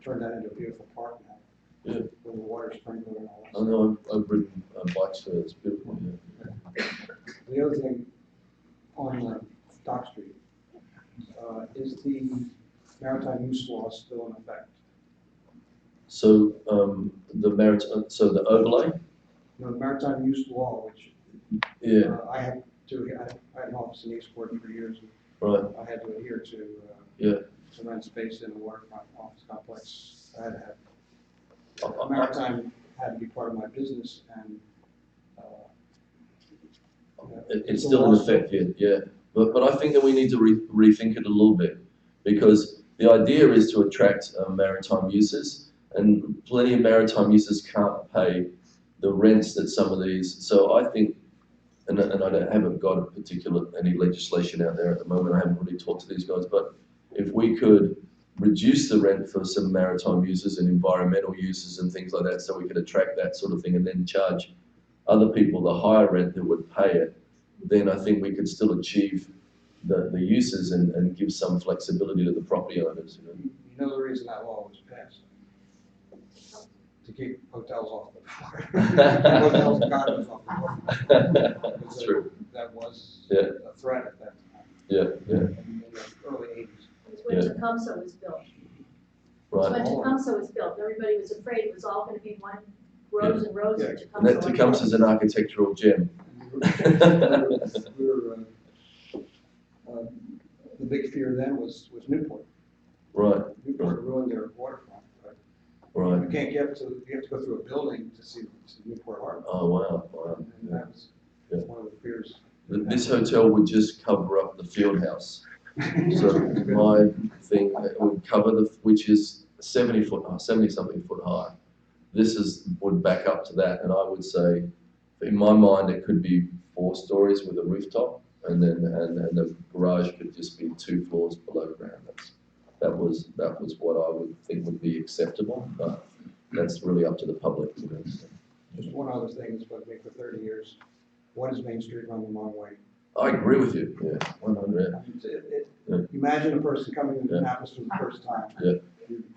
S5: turned that into a beautiful park now.
S2: Yeah.
S5: With the water sprinkler and all
S2: I
S5: that.
S2: know I've ridden bikes there, it's beautiful, yeah.
S5: The other thing on Dock Street, is the maritime use law still in effect?
S2: So, so the overlay,
S5: You know, the maritime use law, which
S2: yeah,
S5: I had an office in Eastport for years.
S2: right,
S5: I had to adhere to,
S2: yeah.
S5: to rent space in the waterfront office complex. I had to have,
S2: I-
S5: maritime had to be part of my business, and,
S2: It's still in effect, yeah. But I think that we need to rethink it a little bit, because the idea is to attract maritime users, and plenty of maritime users can't pay the rents that some of these, so I think, and haven't got any legislation out there at the moment, I haven't really talked to these guys, but if we could reduce the rent for some maritime users and environmental users and things like that, so we could attract that sort of thing and then charge other people the higher rent that would pay it, then I think we could still achieve the uses and give some flexibility to the property owners. You know?
S5: you know the reason that law was passed? To keep hotels off the water. Hotels and condos off the water.
S2: That's true.
S5: That was
S2: Yeah.
S5: a threat at that time,
S2: Yeah, yeah,
S5: in the early 80s.
S7: It was when
S2: Yeah.
S7: Tecumseh was built. It
S2: right.
S7: was when Tecumseh was built. Everybody was afraid it was all gonna be one rows and rows of
S5: Yeah.
S7: Tecumseh.
S2: And that Tecumseh's an architectural gem.
S5: We were, the big fear then was Newport.
S2: Right,
S5: Newport ruined their waterfront, but
S2: right.
S5: you can't get to, you have to go through a building to see Newport Harbor.
S2: Oh, wow.
S5: And that was
S2: Yeah.
S5: one of the fears.
S2: This hotel would just cover up the field house. So my thing, it would cover which is 70 something foot high. This would back up to that, and I would say, in my mind, it could be 4 stories with a rooftop, and then the garage could just be 2 floors below ground. That was what I would think would be acceptable, but that's really up to the public. You know, so.
S5: Just one other thing that's bugged me for 30 years. What is Main Street run the wrong way?
S2: I agree with you. Yeah, 100.
S5: I mean,
S2: Yeah.
S5: Imagine a person coming into
S2: Yeah.
S5: Annapolis for the first time.
S2: Yeah.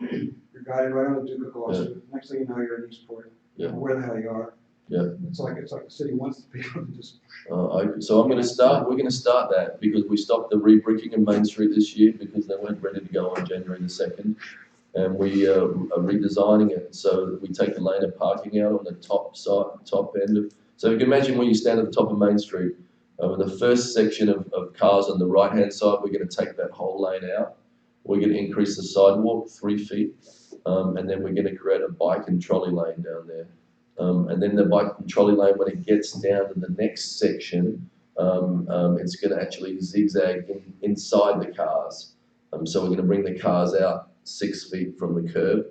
S5: You're guided right on the Duke of Gloucester. Next thing you know, you're in Eastport. You
S2: Yeah.
S5: don't know where the hell you are.
S2: Yeah.
S5: It's like the city wants the people to just.
S2: So we're going to start that, because we stopped the re-bricking of Main Street this year because they weren't ready to go on January the 2nd. And we are redesigning it so that we take the lane of parking out on the top end. So you can imagine when you stand at the top of Main Street, the first section of cars on the right-hand side, we're going to take that whole lane out. We're going to increase the sidewalk 3 feet, and then we're going to create a bike and trolley lane down there. And then the bike and trolley lane, when it gets down to the next section, it's going to actually zigzag inside the cars. So we're going to bring the cars out 6 feet from the curb,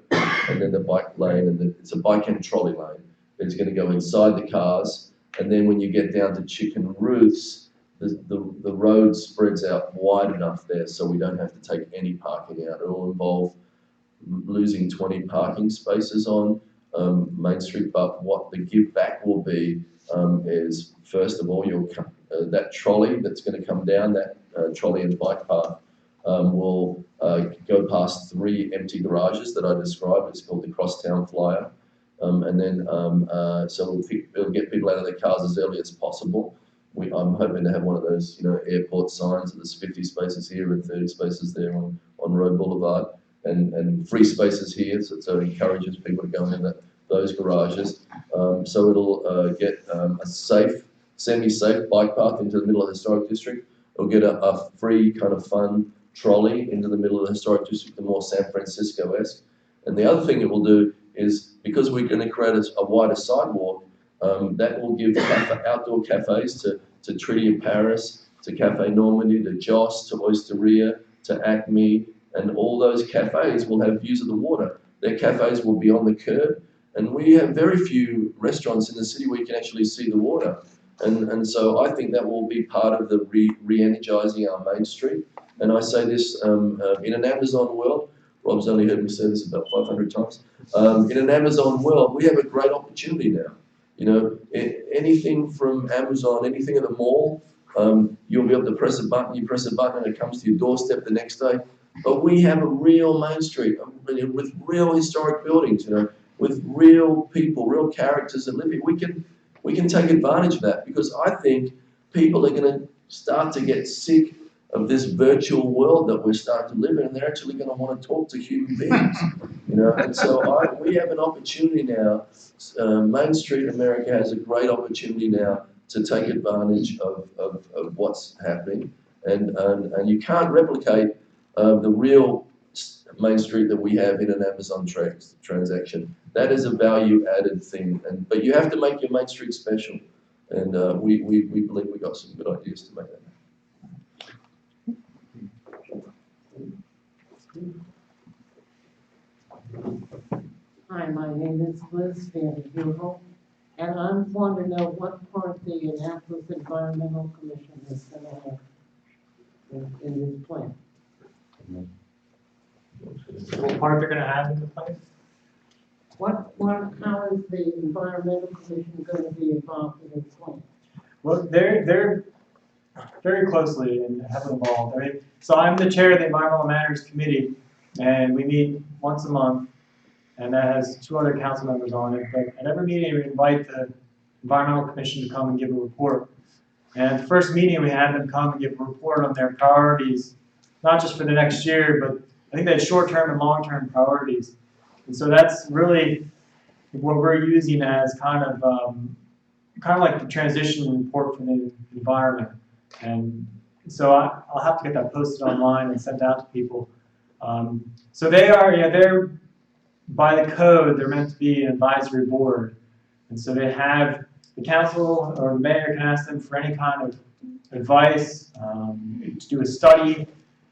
S2: and then the bike lane, and it's a bike and trolley lane. It's going to go inside the cars, and then when you get down to Chicken Ruth's, the road spreads out wide enough there so we don't have to take any parking out. It will involve losing 20 parking spaces on Main Street, but what the give back will be is, first of all, that trolley that's going to come down, that trolley and bike path, will go past 3 empty garages that I described. It's called the Crosstown Flyer. And then, so it'll get people out of their cars as early as possible. I'm hoping to have one of those, airport signs that there's 50 spaces here and 30 spaces there on Road Boulevard, and free spaces here, so it encourages people to go into those garages. So it'll get a safe, semi-safe bike path into the middle of the historic district. It'll get a free kind of fun trolley into the middle of the historic district, the more San Francisco-esque. And the other thing it will do is, because we're going to create a wider sidewalk, that will give outdoor cafes to Trinity of Paris, to Cafe Normandy, to Joss, to Oysteria, to Acme, and all those cafes will have views of the water. Their cafes will be on the curb, and we have very few restaurants in the city where you can actually see the water. And so I think that will be part of the re-energizing our Main Street. And I say this in an Amazon world, Rob's only heard me say this about 500 times. In an Amazon world, we have a great opportunity now. You know, anything from Amazon, anything at the mall, you'll be able to press a button, you press a button and it comes to your doorstep the next day. But we have a real Main Street with real historic buildings, you know, with real people, real characters that live here. We can take advantage of that, because I think people are going to start to get sick of this virtual world that we're starting to live in, and they're actually going to want to talk to human beings, you know. And so we have an opportunity now. Main Street America has a great opportunity now to take advantage of what's happening, and you can't replicate the real Main Street that we have in an Amazon transaction. That is a value-added thing, but you have to make your Main Street special, and we believe we got some good ideas to make that happen.
S8: Hi, my name is Liz Van Buell, and I want to know what part the Annapolis Environmental Commission is going to have in this plan.
S3: What part they're gonna have in the plan?
S8: How is the Environmental Commission going to be involved in this plan?
S3: Well, they're very closely and heavily involved. I mean, so I'm the chair of the Environmental Matters Committee, and we meet once a month, and that has 2 other council members on it. But at every meeting, we invite the Environmental Commission to come and give a report. And at the first meeting, we had them come and give a report on their priorities, not just for the next year, but I think they had short-term and long-term priorities. And so that's really what we're using as kind of like the transition report for the environment. And so I'll have to get that posted online and sent out to people. So they're by the code, they're meant to be an advisory board. And so they have, the council or the mayor can ask them for any kind of advice, to do a study.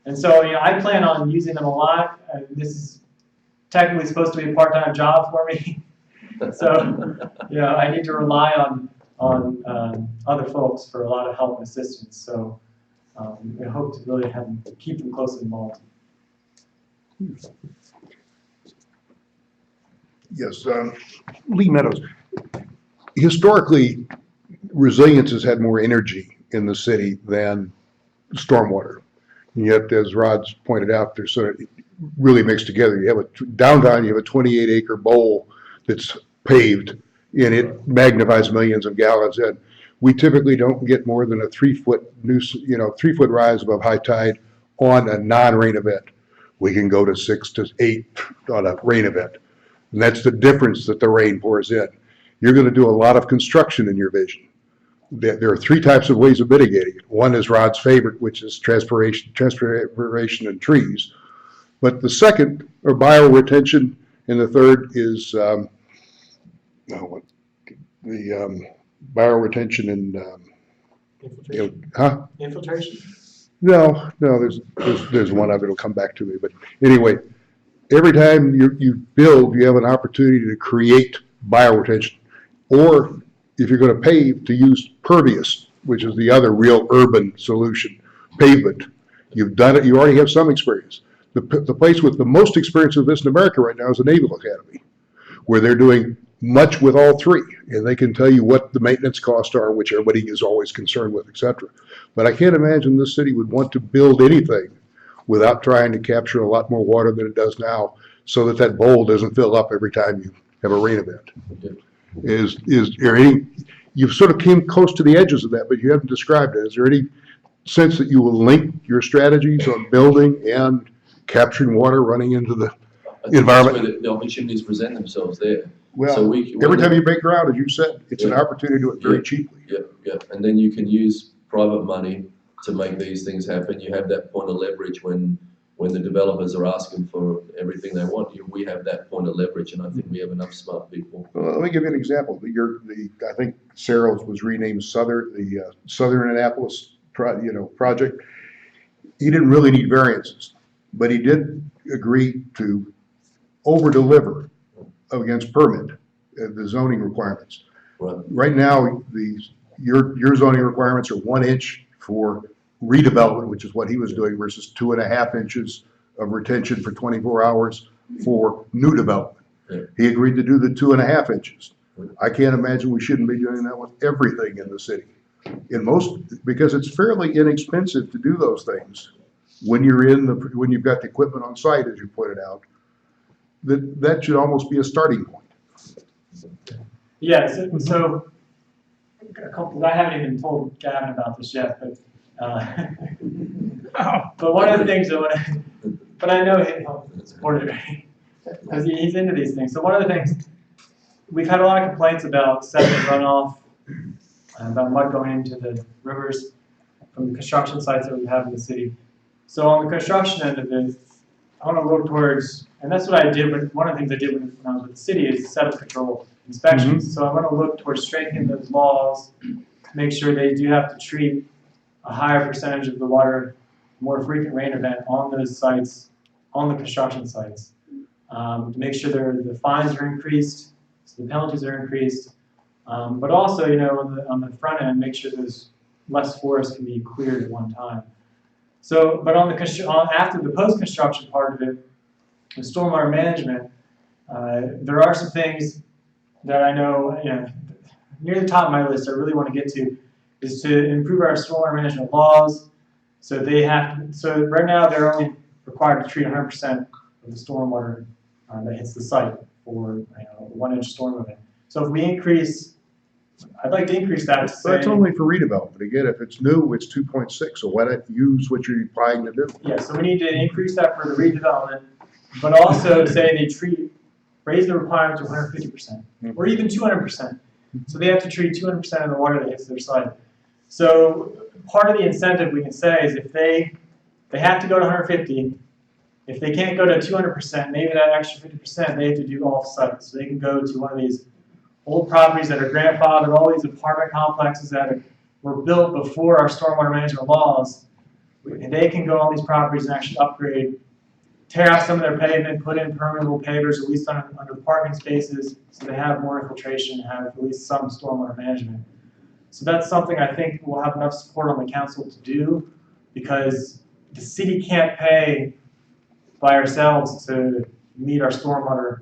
S3: And so, I plan on using them a lot. This is technically supposed to be a part-time job for me. So, I need to rely on other folks for a lot of help and assistance. So, I hope to really keep them closely involved.
S6: Yes, Lee Meadows. Historically, resilience has had more energy in the city than stormwater. And yet, as Rod's pointed out, they're sort of really mixed together. You have downtown, you have a 28-acre bowl that's paved, and it magnifies millions of gallons. And we typically don't get more than a 3-foot 3-foot rise above high tide on a non-rain event. We can go to 6 to 8 on a rain event. And that's the difference that the rain pours in. You're going to do a lot of construction in your vision. There are 3 types of ways of mitigating it. One is Rod's favorite, which is transpiration and trees. But the second are bioretention, and the third is bioretention and
S3: Infiltration?
S6: No, there's one of it. It'll come back to me. But anyway, every time you build, you have an opportunity to create bioretention, or if you're going to pave, to use pervious, which is the other real urban solution, pavement. You've done it. You already have some experience. The place with the most experience of this in America right now is the Naval Academy, where they're doing much with all 3, and they can tell you what the maintenance costs are, which everybody is always concerned with, etc. But I can't imagine this city would want to build anything without trying to capture a lot more water than it does now, so that bowl doesn't fill up every time you have a rain event. Is there any? You've sort of came close to the edges of that, but you haven't described it. Is there any sense that you will link your strategies on building and capturing water running into the environment?
S2: That's where the opportunities present themselves there.
S6: Well,
S2: So
S6: every time you break ground, as you said, it's an opportunity to do it very cheaply.
S2: Yeah, and then you can use private money to make these things happen. You have that point of leverage when the developers are asking for everything they want. We have that point of leverage, and I think we have enough smart people.
S6: Well, let me give you an example. I think Searles was renamed Southern Annapolis project. He didn't really need variances, but he did agree to over-deliver against permit the zoning requirements. Right now, your zoning requirements are 1 inch for redevelopment, which is what he was doing, versus 2.5 inches of retention for 24 hours for new development.
S2: Yeah.
S6: He agreed to do the 2.5 inches. I can't imagine we shouldn't be doing that with everything in the city. Because it's fairly inexpensive to do those things when when you've got the equipment on site, as you pointed out. That should almost be a starting point.
S3: Yeah, so a couple, I haven't even told Gavin about this yet, but one of the things but I know he'll support it, right? Because he's into these things. So one of the things, we've had a lot of complaints about sediment runoff, about mud going into the rivers from the construction sites that we have in the city. So on the construction end of it, I want to look towards, and that's what I did, one of the things I did when I was with the city is sediment control inspections. So I want to look towards strengthening those laws, make sure they do have to treat a higher percentage of the water, more frequent rain event on those sites, on the construction sites. To make sure the fines are increased, so the penalties are increased, but also, on the front end, make sure there's less forest can be cleared at one time. So, but after the post-construction part of it, the stormwater management, there are some things that I know, near the top of my list I really want to get to is to improve our stormwater management laws. So right now they're only required to treat 100% of the stormwater that hits the site for a 1-inch storm event. So if we I'd like to increase that to say.
S6: That's only for redevelopment. Again, if it's new, it's 2.6, so why not use what you're applying to do?
S3: Yeah, so we need to increase that for the redevelopment, but also say raise the requirement to 150%, or even 200%. So they have to treat 200% of the water that hits their site. So part of the incentive we can say is if they have to go to 150, if they can't go to 200%, maybe that extra 50% they have to do off-site. So they can go to one of these old properties that are grandfathered, all these apartment complexes that were built before our stormwater management laws. And they can go on these properties and actually upgrade, tear out some of their pavement, put in permeable pavers, at least under the parking spaces, so they have more infiltration and have at least some stormwater management. So that's something I think we'll have enough support on the council to do, because the city can't pay by ourselves to meet our stormwater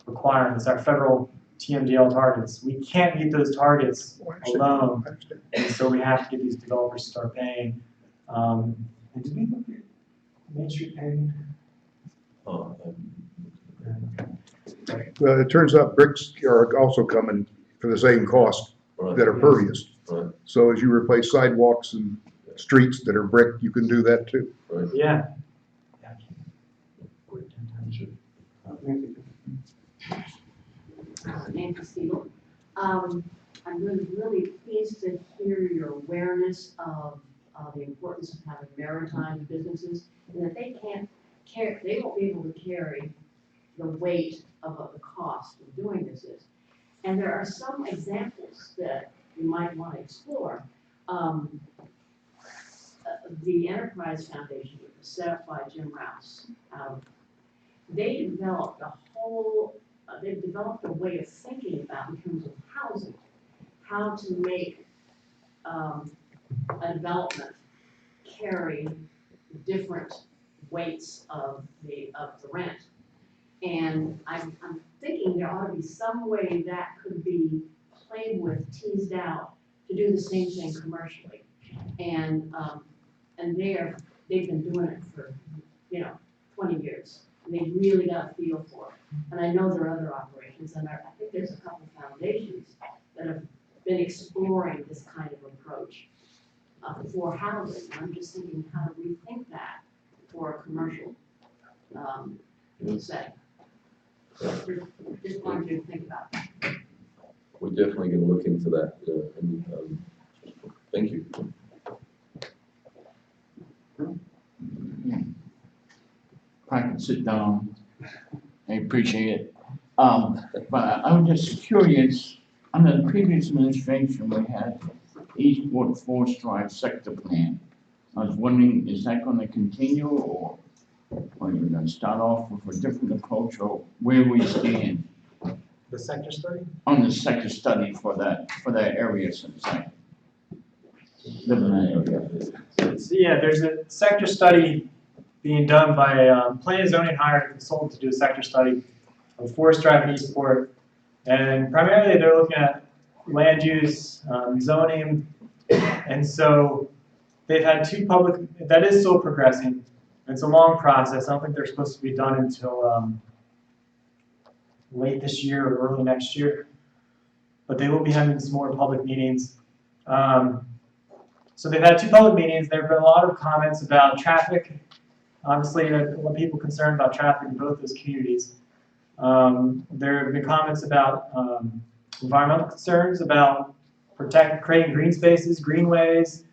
S3: requirements, our federal TMDL targets. We can't meet those targets alone, and so we have to get these developers to start paying. And did we look at Main Street paving?
S2: Oh,
S6: Well, it turns out bricks are also coming for the same cost
S2: right,
S6: that are pervious.
S2: right,
S6: So as you replace sidewalks and streets that are brick, you can do that too.
S2: right.
S3: Yeah.
S9: Nancy Steele. I'm really pleased to hear your awareness of the importance of having maritime businesses, and that they won't be able to carry the weight of what the cost of doing this is. And there are some examples that you might want to explore. The Enterprise Foundation, which was set up by Jim Rouse, they developed they've developed a way of thinking about, in terms of housing, how to make a development carry different weights of the rent. And I'm thinking there ought to be some way that could be played with, teased out, to do the same thing commercially. And they've been doing it for 20 years. And they really got a feel for it. And I know there are other operations, and I think there's a couple of foundations that have been exploring this kind of approach for housing. And I'm just thinking, how do we think that for a commercial setting? Just wanted you to think about that.
S2: We're definitely going to look into that. Thank you.
S10: I can sit down. I appreciate it. But I'm just curious, under the previous administration, we had Eastport Forest Drive sector plan. I was wondering, is that gonna continue, or are you gonna start off with a different approach, or where we stand
S3: The sector study?
S10: on the sector study for that area, so to say? Live in that area.
S3: So yeah, there's a sector study being done by Planning and Zoning hired a consultant to do a sector study of Forest Drive and Eastport. And primarily they're looking at land use, zoning, and so they've had two public, that is still progressing. It's a long process. I don't think they're supposed to be done until late this year or early next year. But they will be having some more public meetings. So they've had two public meetings. There have been a lot of comments about traffic. Obviously, a lot of people concerned about traffic in both those communities. There have been comments about environmental concerns, about creating green spaces, greenways,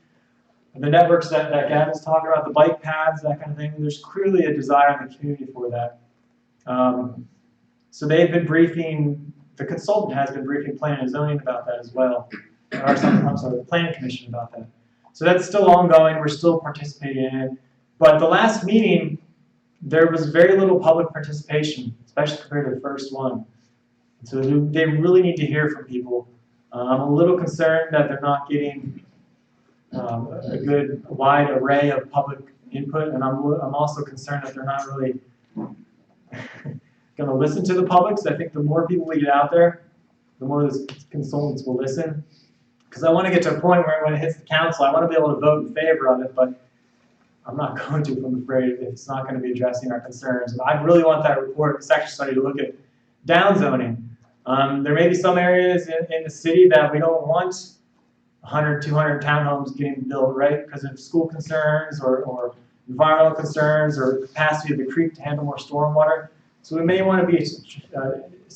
S3: the networks that Gavin's talking about, the bike paths, that kind of thing. There's clearly a desire in the community for that. So they've been briefing, the consultant has been briefing planning and zoning about that as well. Or something, I'm sorry, the planning commission about that. So that's still ongoing, we're still participating in it. But the last meeting, there was very little public participation, especially compared to the first one. So they really need to hear from people. I'm a little concerned that they're not getting a good wide array of public input, and I'm also concerned that they're not really going to listen to the public. So I think the more people we get out there, the more the consultants will listen. Because I want to get to a point where when it hits the council, I want to be able to vote in favor of it, but I'm not going to, I'm afraid, if it's not going to be addressing our concerns. And I really want that report, section study, to look at downzoning. There may be some areas in the city that we don't want 100, 200 townhomes getting built, right? Because of school concerns or environmental concerns or capacity of the creek to handle more stormwater. So we may want to be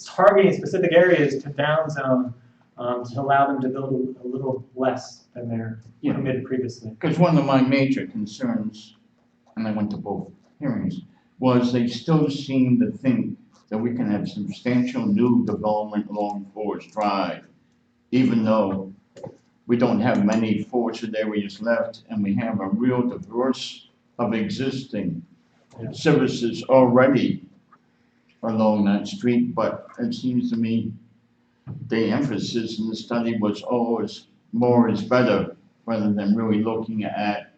S3: targeting specific areas to downzone to allow them to build a little less than they're permitted previously.
S10: Because one of my major concerns, and I went to both hearings, was they still seem to think that we can have substantial new development along Forest Drive, even though we don't have many forested areas left, and we have a real diverse of existing services already along that street. But it seems to me the emphasis in the study was always more is better, rather than really looking at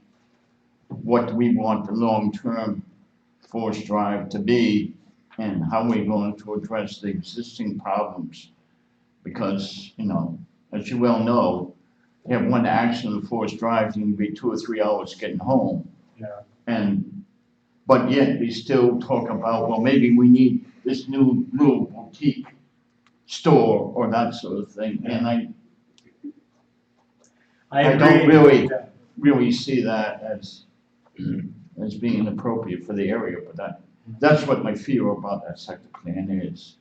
S10: what we want the long-term Forest Drive to be and how we're going to address the existing problems. Because, you know, as you well know, you have one accident on Forest Drive, you can be 2 or 3 hours getting home.
S3: Yeah.
S10: But yet we still talk about, well, maybe we need this new little boutique store or that sort of thing. And I don't really see that as being appropriate for the area, but that's what my fear about that sector plan is.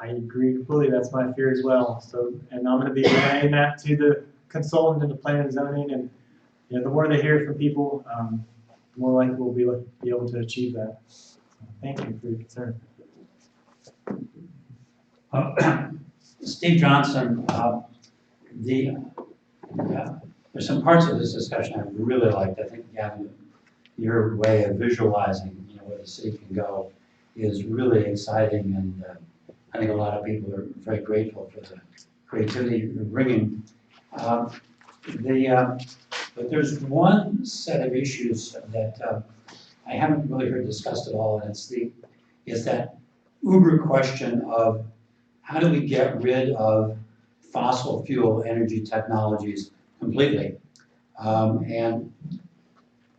S3: I agree completely. That's my fear as well. So, and I'm going to be relaying that to the consultant and the planning and zoning, and you know, the more they hear from people, the more likely we'll be able to achieve that. So, thank you for your concern.
S11: Steve Johnson, there's some parts of this discussion I really liked. I think, Gavin, your way of visualizing, you know, where the city can go is really exciting, and I think a lot of people are very grateful for the creativity you're bringing. But there's one set of issues that I haven't really heard discussed at all, and it's that uber question of how do we get rid of fossil fuel energy technologies completely? And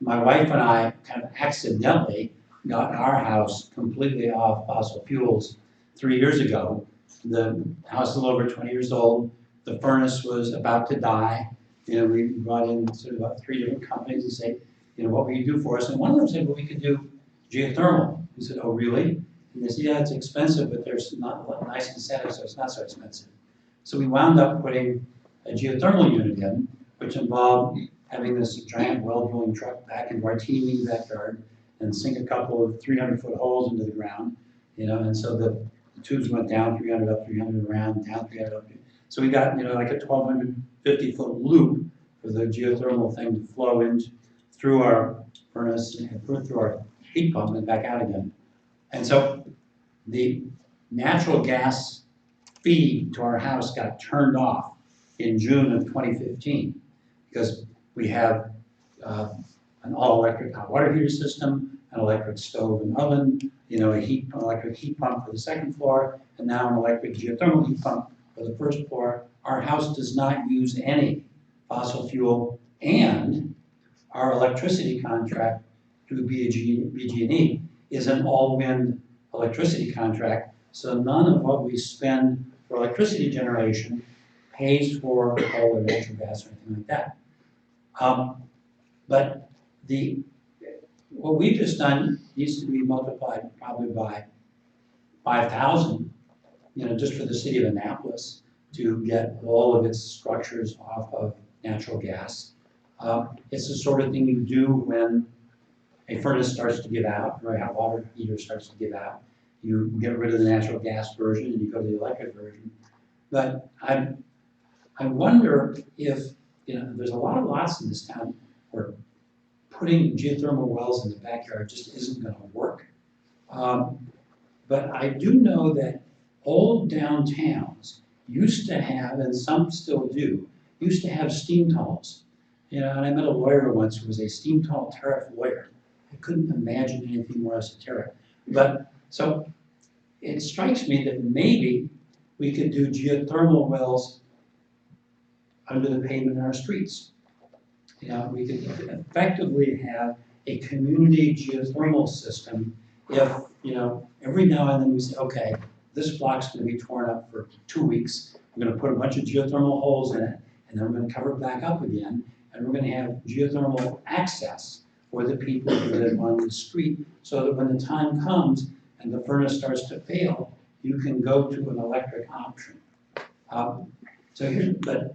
S11: my wife and I kind of accidentally got our house completely off fossil fuels 3 years ago. The house is a little over 20 years old. The furnace was about to die. You know, we brought in sort of about 3 different companies and say, you know, what will you do for us? And one of them said, well, we could do geothermal. We said, oh, really? And they said, yeah, it's expensive, but there's not a nice incentive, so it's not so expensive. So we wound up putting a geothermal unit in, which involved having this giant well drilling truck back into our teeny backyard and sink a couple of 300-foot holes into the ground, you know, and so the tubes went down 300 up, 300 around, down 300 up. So we got, you know, like a 1,250-foot loop for the geothermal thing to flow in through our furnace and through our heat pump and back out again. And so the natural gas feed to our house got turned off in June of 2015 because we have an all-electric hot water heater system. an electric stove and oven, you know, an electric heat pump for the second floor, and now an electric geothermal heat pump for the first floor. Our house does not use any fossil fuel, and our electricity contract through BG&E is an all-wind electricity contract, so none of what we spend for electricity generation pays for coal or natural gas or anything like that. But what we've just done needs to be multiplied probably by 5,000, you know, just for the city of Annapolis to get all of its structures off of natural gas. It's the sort of thing you do when a furnace starts to give out, or a hot water heater starts to give out. You get rid of the natural gas version and you go to the electric version. But I wonder if, you know, there's a lot of lots in this town where putting geothermal wells in the backyard just isn't gonna work. But I do know that old downtowns used to have, and some still do, used to have steam tunnels. You know, and I met a lawyer once who was a steam tunnel tariff lawyer. I couldn't imagine anything more esoteric. But, so, it strikes me that maybe we could do geothermal wells under the pavement in our streets. You know, we could effectively have a community geothermal system if, you know, every now and then we say, okay, this block's gonna be torn up for 2 weeks. We're gonna put a bunch of geothermal holes in it, and then we're gonna cover it back up again, and we're gonna have geothermal access for the people who live on the street, so that when the time comes and the furnace starts to fail, you can go to an electric option. But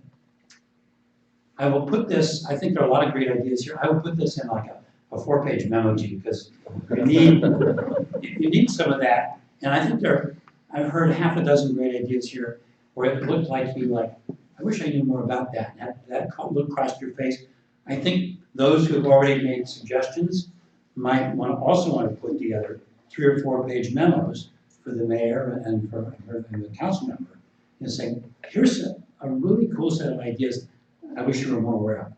S11: I will put this, I think there are a lot of great ideas here. I will put this in like a 4-page memo to you, because you need some of that. And I think I've heard half a dozen great ideas here where it looked like you like, I wish I knew more about that. That look crossed your face. I think those who have already made suggestions might also want to put together 3 or 4-page memos for the mayor and for the council member, and saying, here's a really cool set of ideas I wish you were more aware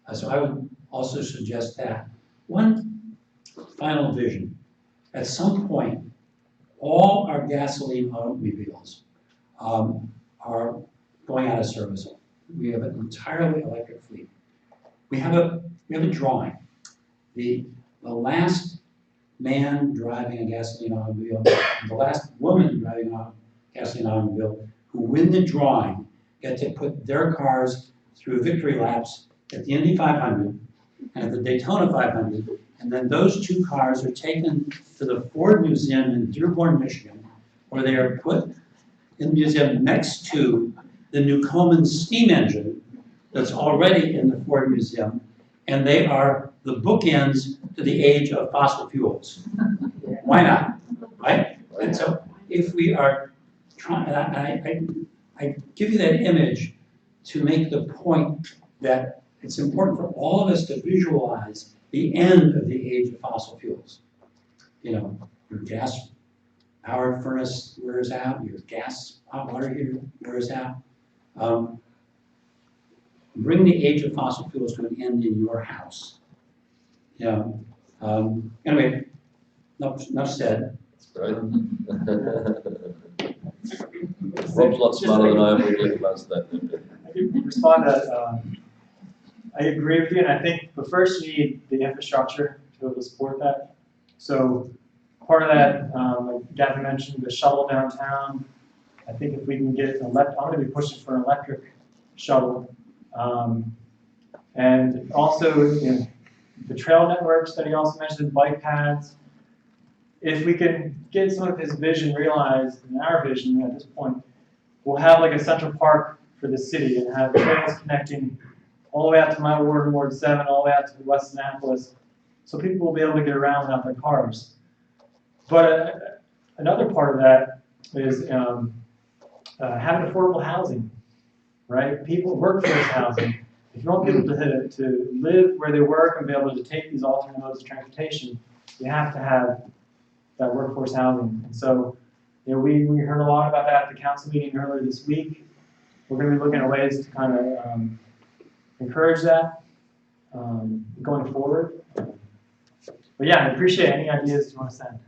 S11: of. So I would also suggest that. One final vision. At some point, all our gasoline automobiles are going out of service. We have an entirely electric fleet. We have a drawing. The last man driving a gasoline automobile, the last woman driving a gasoline automobile, who win the drawing, get to put their cars through victory laps at the Indy 500 and at the Daytona 500, and then those 2 cars are taken to the Ford Museum in Dearborn, Michigan, where they are put in the museum next to the new Coleman steam engine that's already in the Ford Museum, and they are the bookends to the age of fossil fuels. Why not, right? And so if we are trying, I give you that image to make the point that it's important for all of us to visualize the end of the age of fossil fuels. You know, your gas-powered furnace wears out, your gas hot water heater wears out. Bring the age of fossil fuels to an end in your house. Yeah. Anyway, enough said.
S2: Right. Rob's a lot smarter than I am, we can answer that.
S3: I can respond to, I agree with you, and I think, but first you need the infrastructure to be able to support that. So part of that, like Gavin mentioned, the shuttle downtown. I think if we can get I'm gonna be pushing for an electric shuttle. And also, you know, the trail networks that he also mentioned, bike paths. If we can get some of his vision realized in our vision at this point, we'll have like a central park for the city and have trails connecting all the way out to my ward, Ward 7, all the way out to West Annapolis, so people will be able to get around without their cars. But another part of that is having affordable housing, right? Workforce housing. If you want people to live where they work and be able to take these alternate modes of transportation, you have to have that workforce housing. And so, you know, we heard a lot about that at the council meeting earlier this week. We're going to be looking at ways to kind of encourage that going forward. But yeah, I appreciate any ideas you want to send.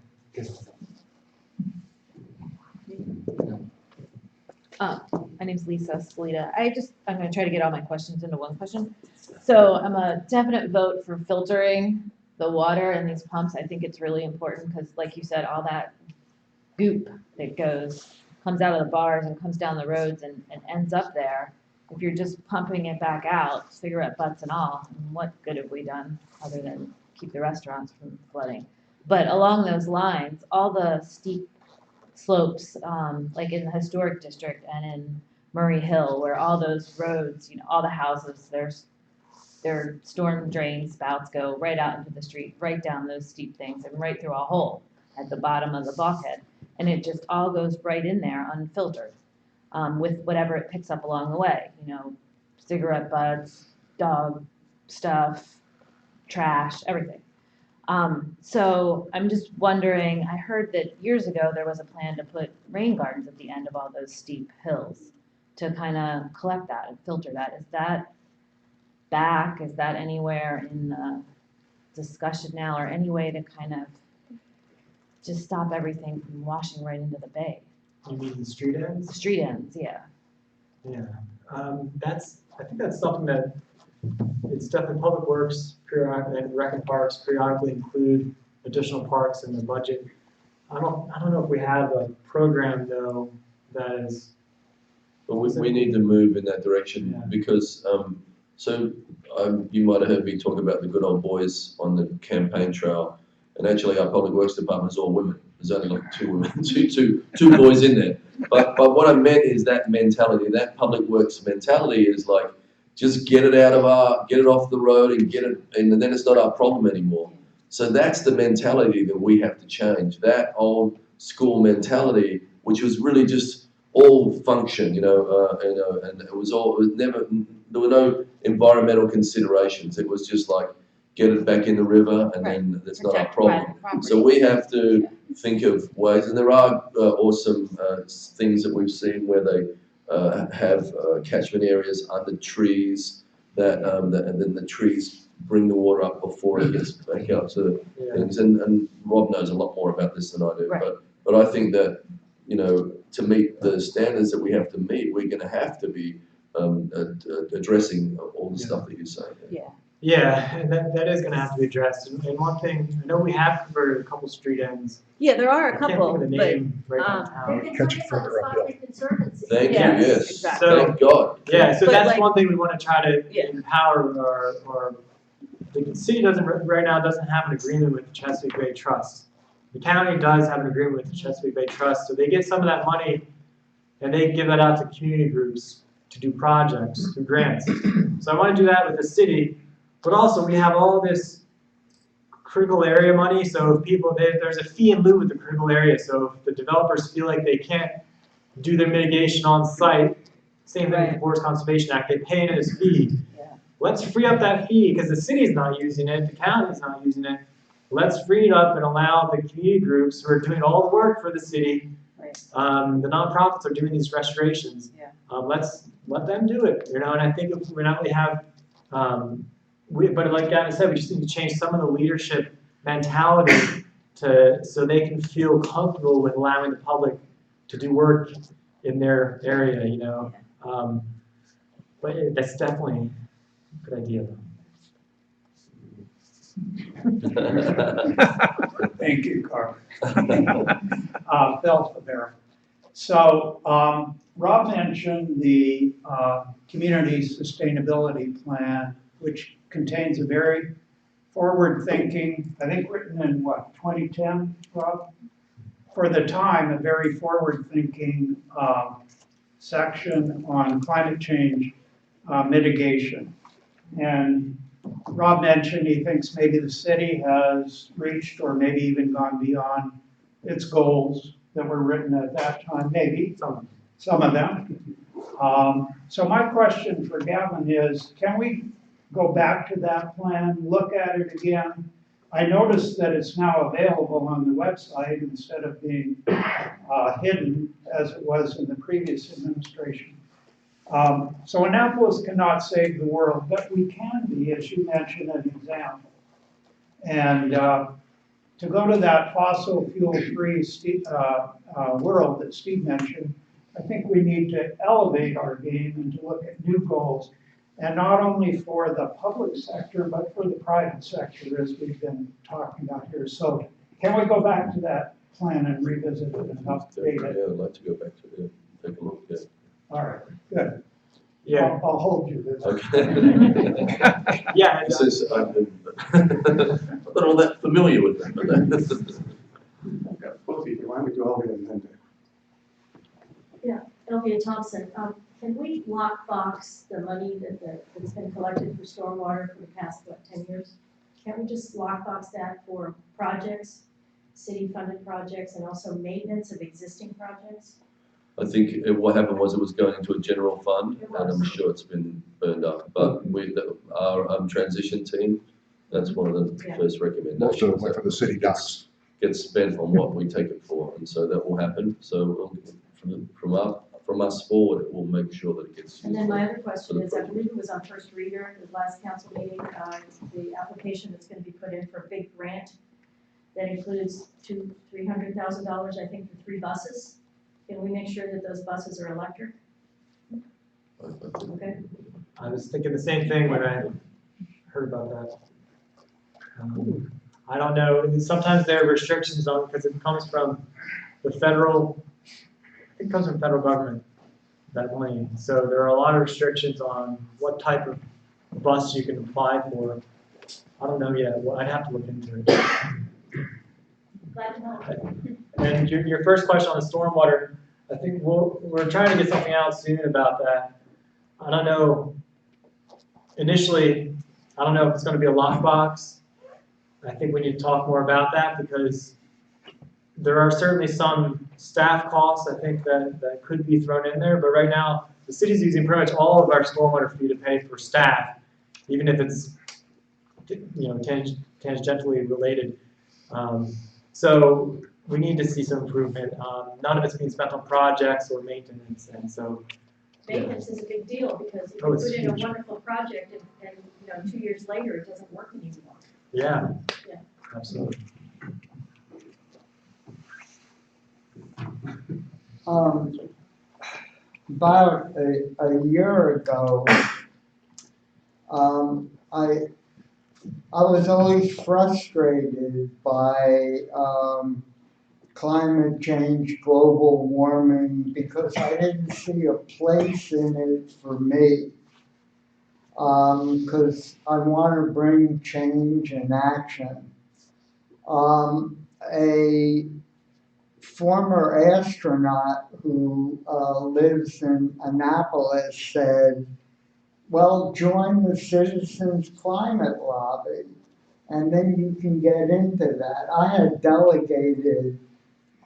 S12: My name's Lisa Spolita. I'm gonna try to get all my questions into one question. So I'm a definite vote for filtering the water in these pumps. I think it's really important because like you said, all that goop that comes out of the bars and comes down the roads and ends up there. If you're just pumping it back out, cigarette butts and all, what good have we done other than keep the restaurants from flooding? But along those lines, all the steep slopes, like in the historic district and in Murray Hill, where all those roads, all the houses, their storm drain spouts go right out into the street, right down those steep things and right through a hole at the bottom of the bulkhead. And it just all goes right in there unfiltered, with whatever it picks up along the way, cigarette butts, dog stuff, trash, everything. So I'm just wondering, I heard that years ago there was a plan to put rain gardens at the end of all those steep hills to kind of collect that and filter that. Is that back? Is that anywhere in the discussion now, or any way to kind of just stop everything from washing right into the bay?
S3: You mean the street ends?
S12: Street ends, yeah.
S3: Yeah. I think that's something that it's definitely Public Works periodically and Rec and Parks periodically include additional parks in the budget. I don't know if we have a program though that is.
S2: But we need to move in that direction
S3: Yeah.
S2: because, you might have heard me talk about the good old boys on the campaign trail. And actually our Public Works department is all women. There's only like two women, two boys in there. But what I meant is that mentality, that Public Works mentality is like, just get it off the road and then it's not our problem anymore. So that's the mentality that we have to change. That old school mentality, which was really just all function, and it was never, there were no environmental considerations. It was just like, get it back in the river and then it's not our problem. So we have to think of ways, and there are awesome things that we've seen where they have catchment areas under trees and then the trees bring the water up before it gets back out to things. And Rob knows a lot more about this than I do.
S12: Right.
S2: But I think that, to meet the standards that we have to meet, we're going to have to be addressing all the stuff that you're saying.
S12: Yeah.
S3: Yeah, and that is going to have to be addressed. And one thing, I know we have converted a couple street ends.
S12: Yeah, there are a
S3: I can't
S12: couple,
S3: think of the
S12: but
S3: name right downtown.
S7: They can
S6: Catch
S7: turn
S6: it
S7: us on the
S6: further
S7: spot
S6: uphill.
S7: for conservancy.
S2: Thank
S12: Yes,
S2: you, yes.
S12: exactly.
S2: Thank God.
S3: Yeah, so
S12: But
S3: that's
S12: like-
S3: one thing we want to try to
S12: Yeah.
S3: empower or the city right now doesn't have an agreement with the Chesapeake Bay Trust. The county does have an agreement with the Chesapeake Bay Trust, so they get some of that money and they give that out to community groups to do projects through grants. So I want to do that with the city, but also we have all this critical area money, so if there's a fee in lieu with the critical area, so if the developers feel like they can't do their mitigation on site, same thing with the
S12: Right.
S3: Forest Conservation Act, they pay into this fee.
S12: Yeah.
S3: Let's free up that fee, because the city's not using it, the county's not using it. Let's free it up and allow the community groups who are doing all the work for the city,
S12: Right.
S3: the nonprofits are doing these restorations.
S12: Yeah.
S3: Let's let them do it, and I think if we not only have, but like Gavin said, we just need to change some of the leadership mentality so they can feel comfortable with allowing the public to do work in their area, But that's definitely a good idea.
S1: Thank you, Carl. Bill Favera. So, Rob mentioned the community sustainability plan, which contains a very forward-thinking, I think written in 2010, Rob? For the time, a very forward-thinking section on climate change mitigation. And Rob mentioned he thinks maybe the city has reached or maybe even gone beyond its goals that were written at that time, maybe, some of them. So my question for Gavin is, can we go back to that plan, look at it again? I noticed that it's now available on the website instead of being hidden as it was in the previous administration. So Annapolis cannot save the world, but we can be, as you mentioned, an example. And to go to that fossil fuel-free world that Steve mentioned, I think we need to elevate our game and to look at new goals. And not only for the public sector, but for the private sector, as we've been talking about here. So can we go back to that plan and revisit it and update it?
S2: Yeah, I'd like to go back to it, take a look, yeah.
S1: All right, good.
S3: Yeah,
S1: I'll hold you to that.
S2: Okay.
S3: yeah,
S2: This is, I'm not all that familiar with them, but
S5: Yeah, both of you, why don't we do all the amendment?
S7: Elvia Thompson, can we lockbox the money that's been collected for stormwater for the past, 10 years? Can't we just lockbox that for projects, city-funded projects, and also maintenance of existing projects?
S2: I think what happened was it was going into a general fund,
S7: It
S2: and I'm
S7: was.
S2: sure it's been burned up. But our transition team, that's one of the
S7: Yeah.
S2: first recommendations.
S6: Most of it went for the city docks.
S2: Gets spent on what we take it for, and so that will happen. So from us forward, it will make sure that it gets used.
S7: And then my other
S2: for
S7: question
S2: the
S7: is, I
S2: project.
S7: believe it was on first reader, the last council meeting, the application that's gonna be put in for a big grant that includes $300,000, I think, for 3 buses. Can we make sure that those buses are electric? Okay.
S3: I was thinking the same thing when I heard about that. I don't know, sometimes there are restrictions on, because it comes from the federal, I think it comes from federal government, that money. So there are a lot of restrictions on what type of bus you can apply for. I don't know yet, well, I'd have to look into it.
S7: Glad to know.
S3: And your first question on the stormwater, I think we're trying to get something out soon about that. I don't know, initially, I don't know if it's gonna be a lockbox. I think we need to talk more about that because there are certainly some staff costs, I think, that could be thrown in there. But right now, the city's using pretty much all of our stormwater fee to pay for staff, even if it's, tangentially related. So we need to see some improvement. None of it's being spent on projects or maintenance, and so.
S7: Maintenance is a big deal because if
S3: Oh,
S7: you
S3: it's
S7: put in a
S3: huge.
S7: wonderful project and 2 years later, it doesn't work anymore.
S3: Yeah.
S7: Yeah.
S3: Absolutely.
S13: About a year ago, I was always frustrated by climate change, global warming, because I didn't see a place in it for me. Because I want to bring change and action. A former astronaut who lives in Annapolis said, well, join the Citizens Climate Lobby, and then you can get into that. I had delegated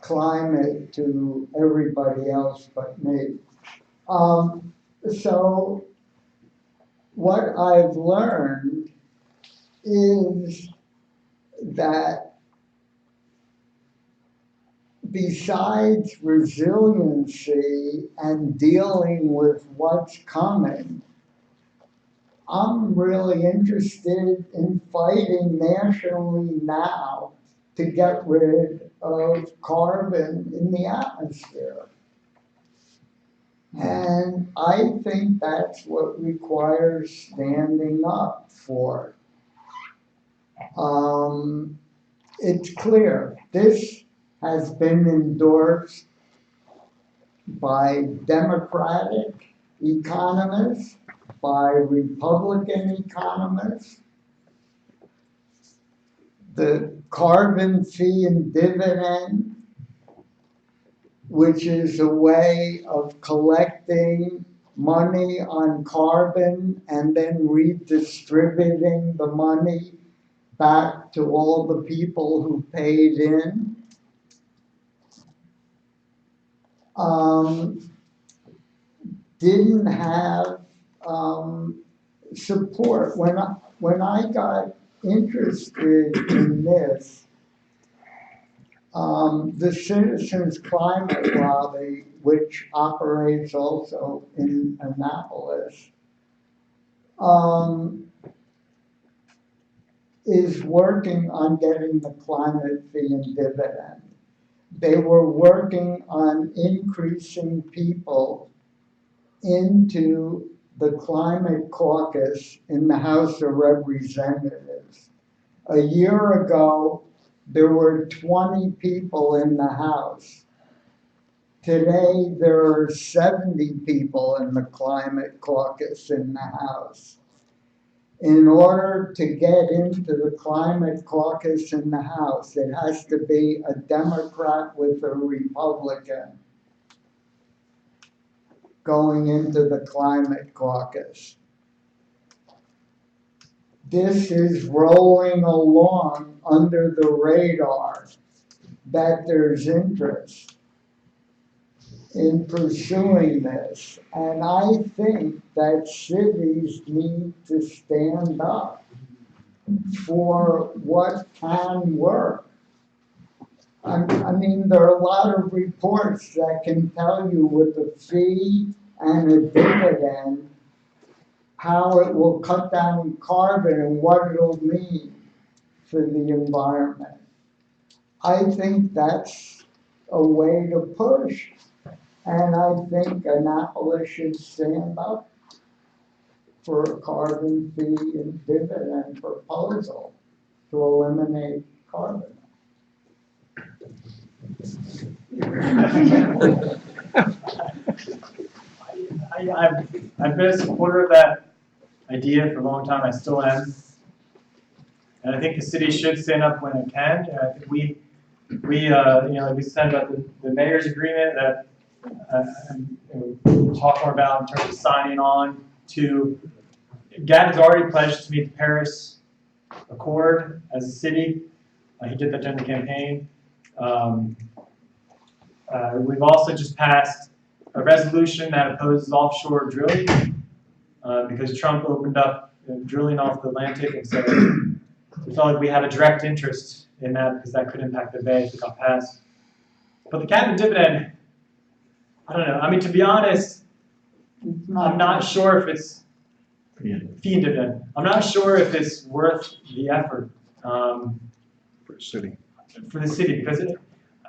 S13: climate to everybody else but me. So what I've learned is that besides resiliency and dealing with what's coming, I'm really interested in fighting nationally now to get rid of carbon in the atmosphere. And I think that's what requires standing up for. It's clear, this has been endorsed by Democratic economists, by Republican economists. The carbon fee and dividend, which is a way of collecting money on carbon and then redistributing the money back to all the people who paid in. Didn't have support. When I got interested in this, the Citizens Climate Lobby, which operates also in Annapolis, is working on getting the climate fee and dividend. They were working on increasing people into the climate caucus in the House of Representatives. A year ago, there were 20 people in the House. Today, there are 70 people in the climate caucus in the House. In order to get into the climate caucus in the House, it has to be a Democrat with a Republican going into the climate caucus. This is rolling along under the radar that there's interest in pursuing this. And I think that cities need to stand up for what can work. I mean, there are a lot of reports that can tell you with a fee and a dividend how it will cut down carbon and what it'll mean for the environment. I think that's a way to push. And I think Annapolis should stand up for a carbon fee and dividend proposal to eliminate carbon.
S3: I've been a supporter of that idea for a long time. I still am. And I think the city should stand up when it can. And I think we said about the mayor's agreement that we'll talk more about in terms of signing on to. Gavin's already pledged to meet the Paris Accord as a city. He did that during the campaign. We've also just passed a resolution that opposes offshore drilling because Trump opened up drilling off the Atlantic, and so we felt like we have a direct interest in that because that could impact the bay if it got passed. But the cap and dividend, I don't know. I mean, to be honest, I'm not sure if it's fee and dividend. I'm not sure if it's worth the effort
S6: For the city.
S3: because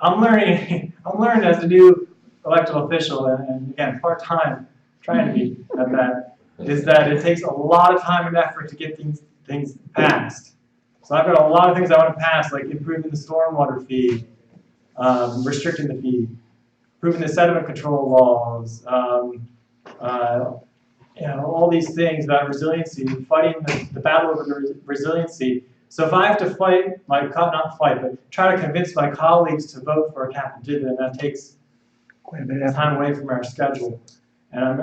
S3: I'm learning as a new elected official and again part-time trying to be at that is that it takes a lot of time and effort to get things passed. So I've got a lot of things I want to pass, like improving the stormwater fee, restricting the fee, improving the sediment control laws, all these things about resiliency, fighting the battle over resiliency. So if I have to try to convince my colleagues to vote for a cap and dividend, that takes quite a bit of time away from our schedule. And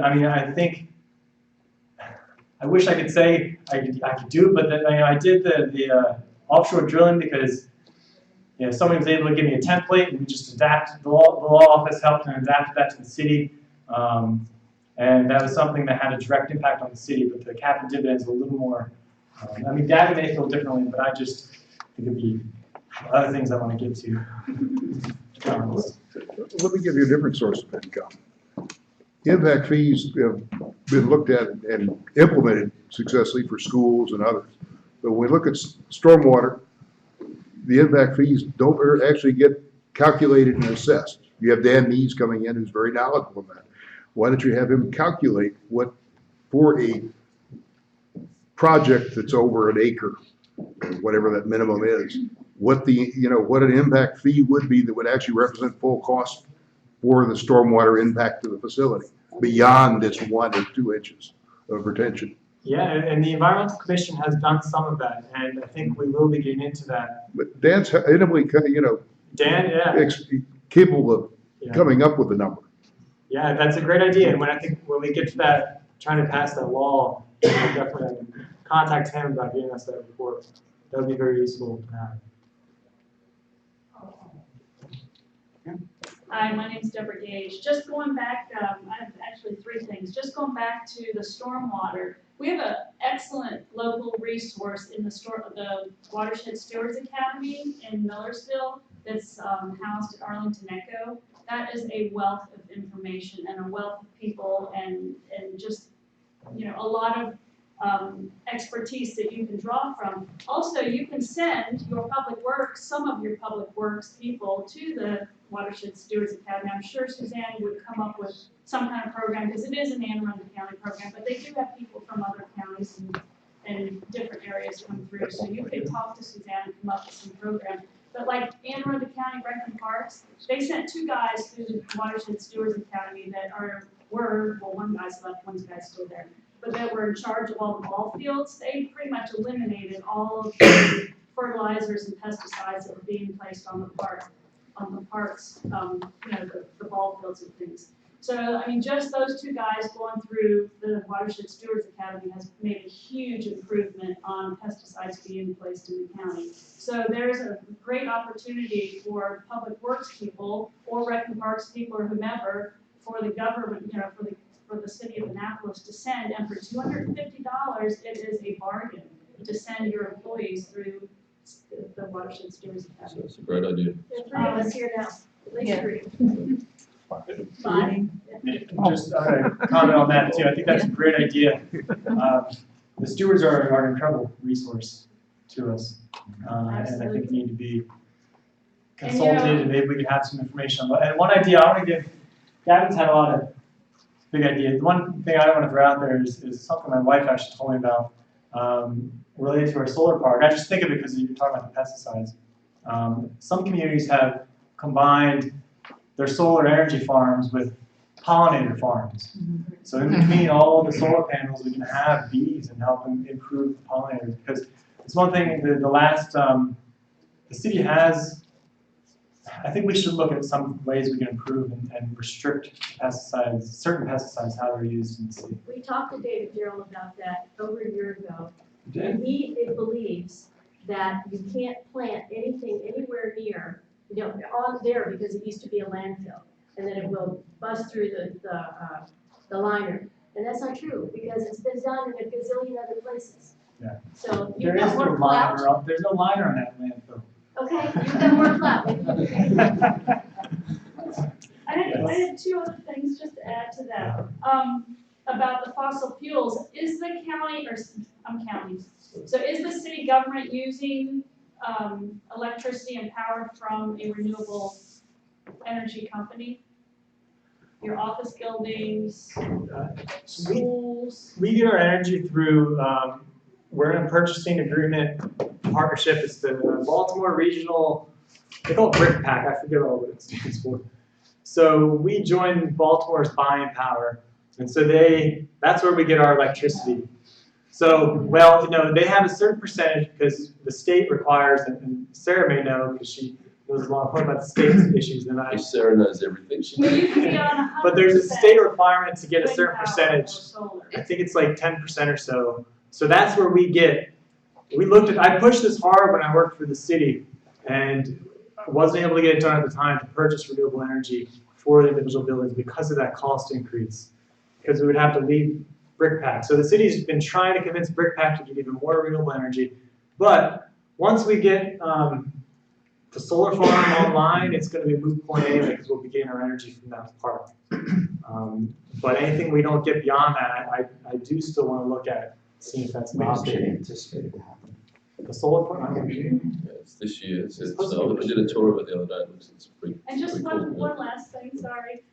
S3: I wish I could say I could do it, but then, I did the offshore drilling because someone was able to give me a template and we just adapted, the law office helped and adapted that to the city. And that was something that had a direct impact on the city, but the cap and dividend is a little more, Gavin may feel differently, but I just think it'd be other things I want to get to.
S6: Let me give you a different source of income. Impact fees have been looked at and implemented successfully for schools and others. But when we look at stormwater, the impact fees don't actually get calculated and assessed. You have Dan Mees coming in who's very knowledgeable in that. Why don't you have him calculate what, for a project that's over an acre, or whatever that minimum is, what what an impact fee would be that would actually represent full cost for the stormwater impact to the facility, beyond this 1 or 2 inches of retention.
S3: Yeah, and the Environmental Commission has done some of that, and I think we will be getting into that.
S6: But Dan's intimately,
S3: Dan, yeah.
S6: capable of coming up with a number.
S3: Yeah, that's a great idea. And when we get to that, trying to pass that law, we'll definitely contact him about getting us that report. That would be very useful to have.
S14: Hi, my name's Deborah Gage. Just going back, I have actually 3 things. Just going back to the stormwater, we have an excellent local resource in the Watershed Stewards Academy in Millersville that's housed at Arlington Echo. That is a wealth of information and a wealth of people and just, a lot of expertise that you can draw from. Also, you can send your public works, some of your public works people to the Watershed Stewards Academy. I'm sure Suzanne would come up with some kind of program, because it is an Anne Arundel County program, but they do have people from other counties and different areas come through. So you could talk to Suzanne and come up with some program. But like Anne Arundel County Rec and Parks, they sent 2 guys through the Watershed Stewards Academy that were, well, one guy's left, one guy's still there, but that were in charge of all the ball fields. They pretty much eliminated all of the fertilizers and pesticides that were being placed on the parks, the ball fields and things. So, I mean, just those 2 guys going through the Watershed Stewards Academy has made a huge improvement on pesticides being placed in the county. So there's a great opportunity for public works people or rec and parks people or whomever for the government, for the city of Annapolis to send, and for $250, it is a bargain to send your employees through the Watershed Stewards
S2: So
S14: Academy.
S2: it's a great idea.
S7: There are 3 of us here now, at least
S12: Yeah.
S7: 3. 5.
S3: Just comment on that too. I think that's a great idea. The stewards are an incredible resource to us. And I think need to be consulted, and maybe we could have some information on. And one idea I want to give, Gavin's had a lot of big ideas. The one thing I want to throw out there is something my wife actually told me about related to our solar park. I just think of it because you're talking about the pesticides. Some communities have combined their solar energy farms with pollinator farms. So in between all of the solar panels, we can have bees and help them improve the pollinators. Because it's one thing, the city has, I think we should look at some ways we can improve and restrict pesticides, certain pesticides, how they're used in the city.
S7: We talked to David Gerald about that over a year ago. And he believes that you can't plant anything anywhere near, on there, because it used to be a landfill. And then it will bust through the liner. And that's not true, because it's been done in a gazillion other places.
S3: Yeah.
S7: So
S3: There
S7: you've
S3: is
S7: got
S3: no
S7: more clout.
S3: liner, there's no liner on that landfill.
S7: Okay, you've got more clout.
S14: I had 2 other things just to add to that. About the fossil fuels, is the county, or I'm county, so is the city government using electricity and power from a renewable energy company? Your office buildings, schools?
S3: We get our energy through, we're in a purchasing agreement partnership. It's the Baltimore Regional, they call it BRIC Pack, I forget all what it stands for. So we joined Baltimore's buying power, and so that's where we get our electricity. So, well, they have a certain percentage because the state requires, and Sarah may know because she knows a lot more about the state's issues than I.
S2: Sarah knows everything.
S14: Well, you can be on 100%
S3: But there's a state requirement to get a certain
S14: wind power
S3: percentage.
S14: or solar.
S3: I think it's like 10% or so. So that's where I pushed this hard when I worked for the city, and I wasn't able to get it done at the time to purchase renewable energy for the individual buildings because of that cost increase. Because we would have to leave BRICPAC. So the city's been trying to convince BRICPAC to get even more renewable energy. But once we get the solar farm online, it's going to be a moot point anyway because we'll be getting our energy from that park. But anything we don't get beyond that, I do still want to look at seeing if that's an option.
S11: Anticipated to happen.
S3: The solar farm.
S2: Yeah, it's this year. I did a tour of it the other day. It's pretty.
S14: And just
S2: pretty cool,
S14: one last thing, sorry.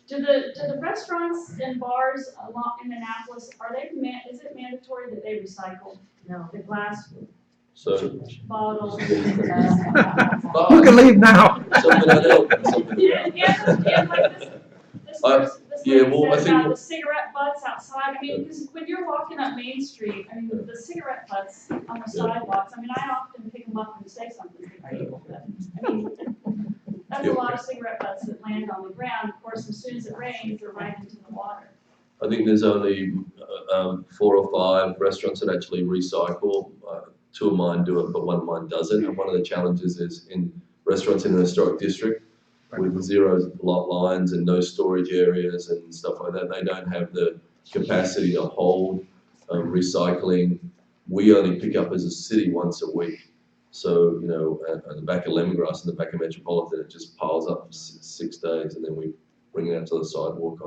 S14: Do the restaurants and bars along in Annapolis, is it mandatory that they recycle?
S7: No.
S14: The glass
S2: So.
S14: bottles?
S2: Who
S1: can leave now?
S2: Something I know. Something
S14: Yeah,
S2: about.
S14: yeah, like this
S2: yeah,
S14: lady
S2: well, I
S14: said
S2: think
S14: about the cigarette butts outside. I mean, because when you're walking up Main Street, I mean, the cigarette butts on the sidewalks, I mean, I often pick them up and say something to people, but, I mean, that's a lot of cigarette butts that land on the ground. Of course, as soon as it rains, they're right into the water.
S2: I think there's only 4 or 5 restaurants that actually recycle. 2 of mine do it, but 1 of mine doesn't. And one of the challenges is in restaurants in a historic district with 0 lot lines and no storage areas and stuff like that. They don't have the capacity to hold recycling. We only pick up as a city once a week. So, at the back of Lemongrass and the back of Metropolitan, it just piles up for 6 days, and then we bring it out to the sidewalk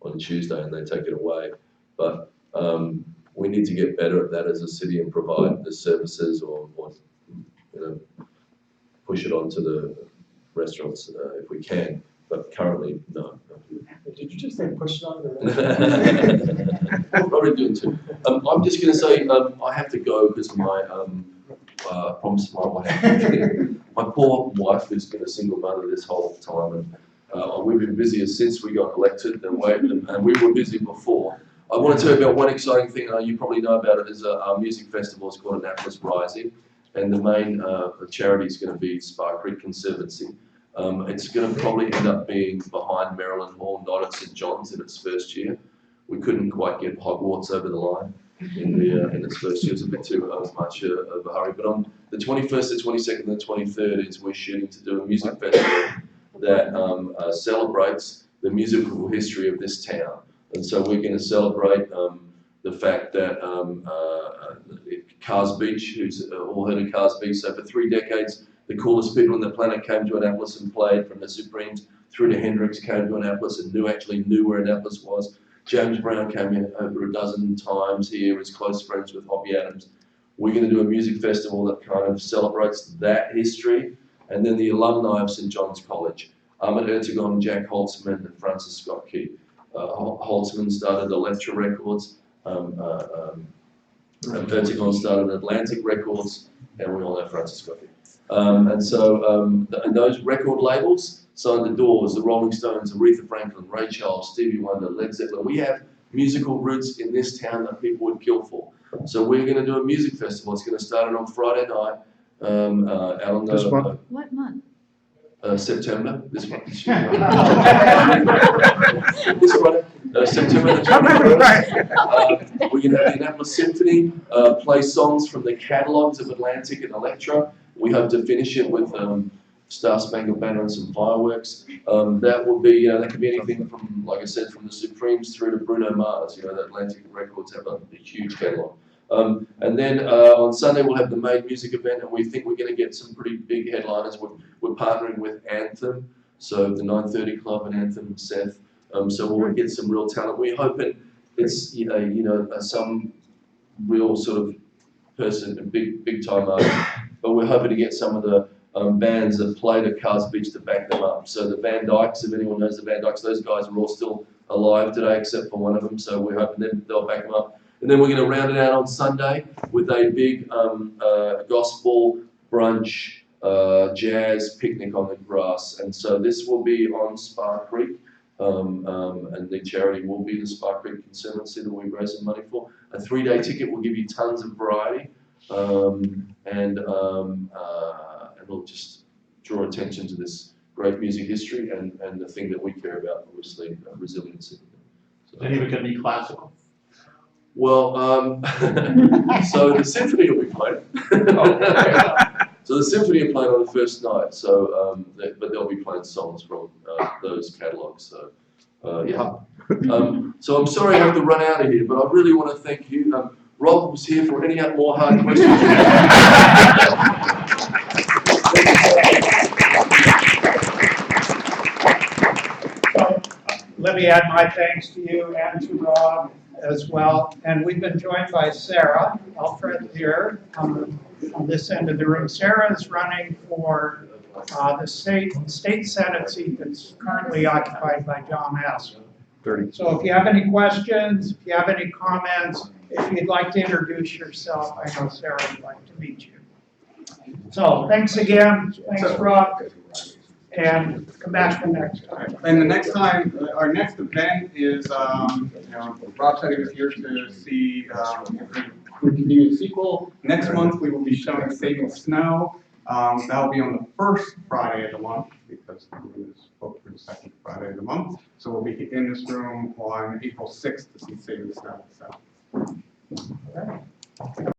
S2: on Tuesday, and they take it away. But We need to get better at that as a city and provide the services or you know, push it on to the restaurants if we can, but currently, no.
S3: Did you just say push it on the
S2: I'm probably doing too. I'm just gonna say, I have to go because my, promise my wife. My poor wife has been a single mother this whole time, and we've been busier since we got elected and we were busy before. I want to tell you about one exciting thing, you probably know about it, is our music festival. It's called Annapolis Rising, and the main charity is going to be Spark Creek Conservancy. It's going to probably end up being behind Maryland Hall, not at St. John's in its first year. We couldn't quite get Hogwarts over the line in its first year. It was a bit too much of a hurry. But on the 21st, the 22nd, and the 23rd is we're shooting to do a music festival that celebrates the musical history of this town. And so we're going to celebrate the fact that Cars Beach, who's all heard of Cars Beach, so for 3 decades, the coolest people on the planet came to Annapolis and played, from the Supremes through to Hendrix, came to Annapolis and actually knew where Annapolis was. James Brown came in over a dozen times here, is close friends with Bobby Adams. We're going to do a music festival that kind of celebrates that history, and then the alumni of St. John's College, Ahmed Ertegun, Jack Holtzman, and Francis Scott Key. Holtzman started Electra Records, Ertegun started Atlantic Records, and we all know Francis Scott Key. And those record labels signed the Doors, the Rolling Stones, Aretha Franklin, Ray Charles, Stevie Wonder, Led Zeppelin. We have musical roots in this town that people would kill for. So we're going to do a music festival. It's going to start on Friday night. Out on
S6: This month?
S12: What month?
S2: September, this month. This Friday, September the 21st. We're going to have the Annapolis Symphony play songs from the catalogues of Atlantic and Electra. We hope to finish it with Star Spangled Banner and some fireworks. That will be, that could be anything from, like I said, from the Supremes through to Bruno Mars. You know, the Atlantic Records have a huge catalogue. And then on Sunday we'll have the Made Music event, and we think we're going to get some pretty big headliners. We're partnering with Anthem, so the 9:30 Club and Anthem and Seth. So we'll get some real talent. We're hoping it's some real sort of person, a big time artist, but we're hoping to get some of the bands that played at Cars Beach to back them up. So the Van Dykes, if anyone knows the Van Dykes, those guys are all still alive today except for one of them. So we're hoping they'll back them up. And then we're going to round it out on Sunday with a big gospel brunch, jazz picnic on the grass. And so this will be on Spark Creek, and the charity will be the Spark Creek Conservancy that we're raising money for. A 3-day ticket will give you tons of variety, and it'll just draw attention to this great music history and the thing that we care about, obviously, resiliency. So,
S4: Any of it going to be classical?
S2: well, so the symphony will be played. So the symphony will play on the first night. So, but they'll be playing songs from those catalogues. So, yeah. So I'm sorry I have to run out of here, but I really want to thank you. Rob was here for any more hard questions.
S1: Let me add my thanks to you and to Rob as well. And we've been joined by Sarah Alfred here on this end of the room. Sarah is running for the state Senate seat that's currently occupied by John Hess.
S6: 30.
S1: So if you have any questions, if you have any comments, if you'd like to introduce yourself, I know Sarah would like to meet you. So thanks again. Thanks, Rob. And come back for next time.
S5: And the next time, our next event is, Rob said he was here to see the continued sequel. Next month, we will be showing Saving Snow. That'll be on the first Friday of the month, because it's booked for the second Friday of the month. So we'll be in this room on April 6th to see Saving Snow. So.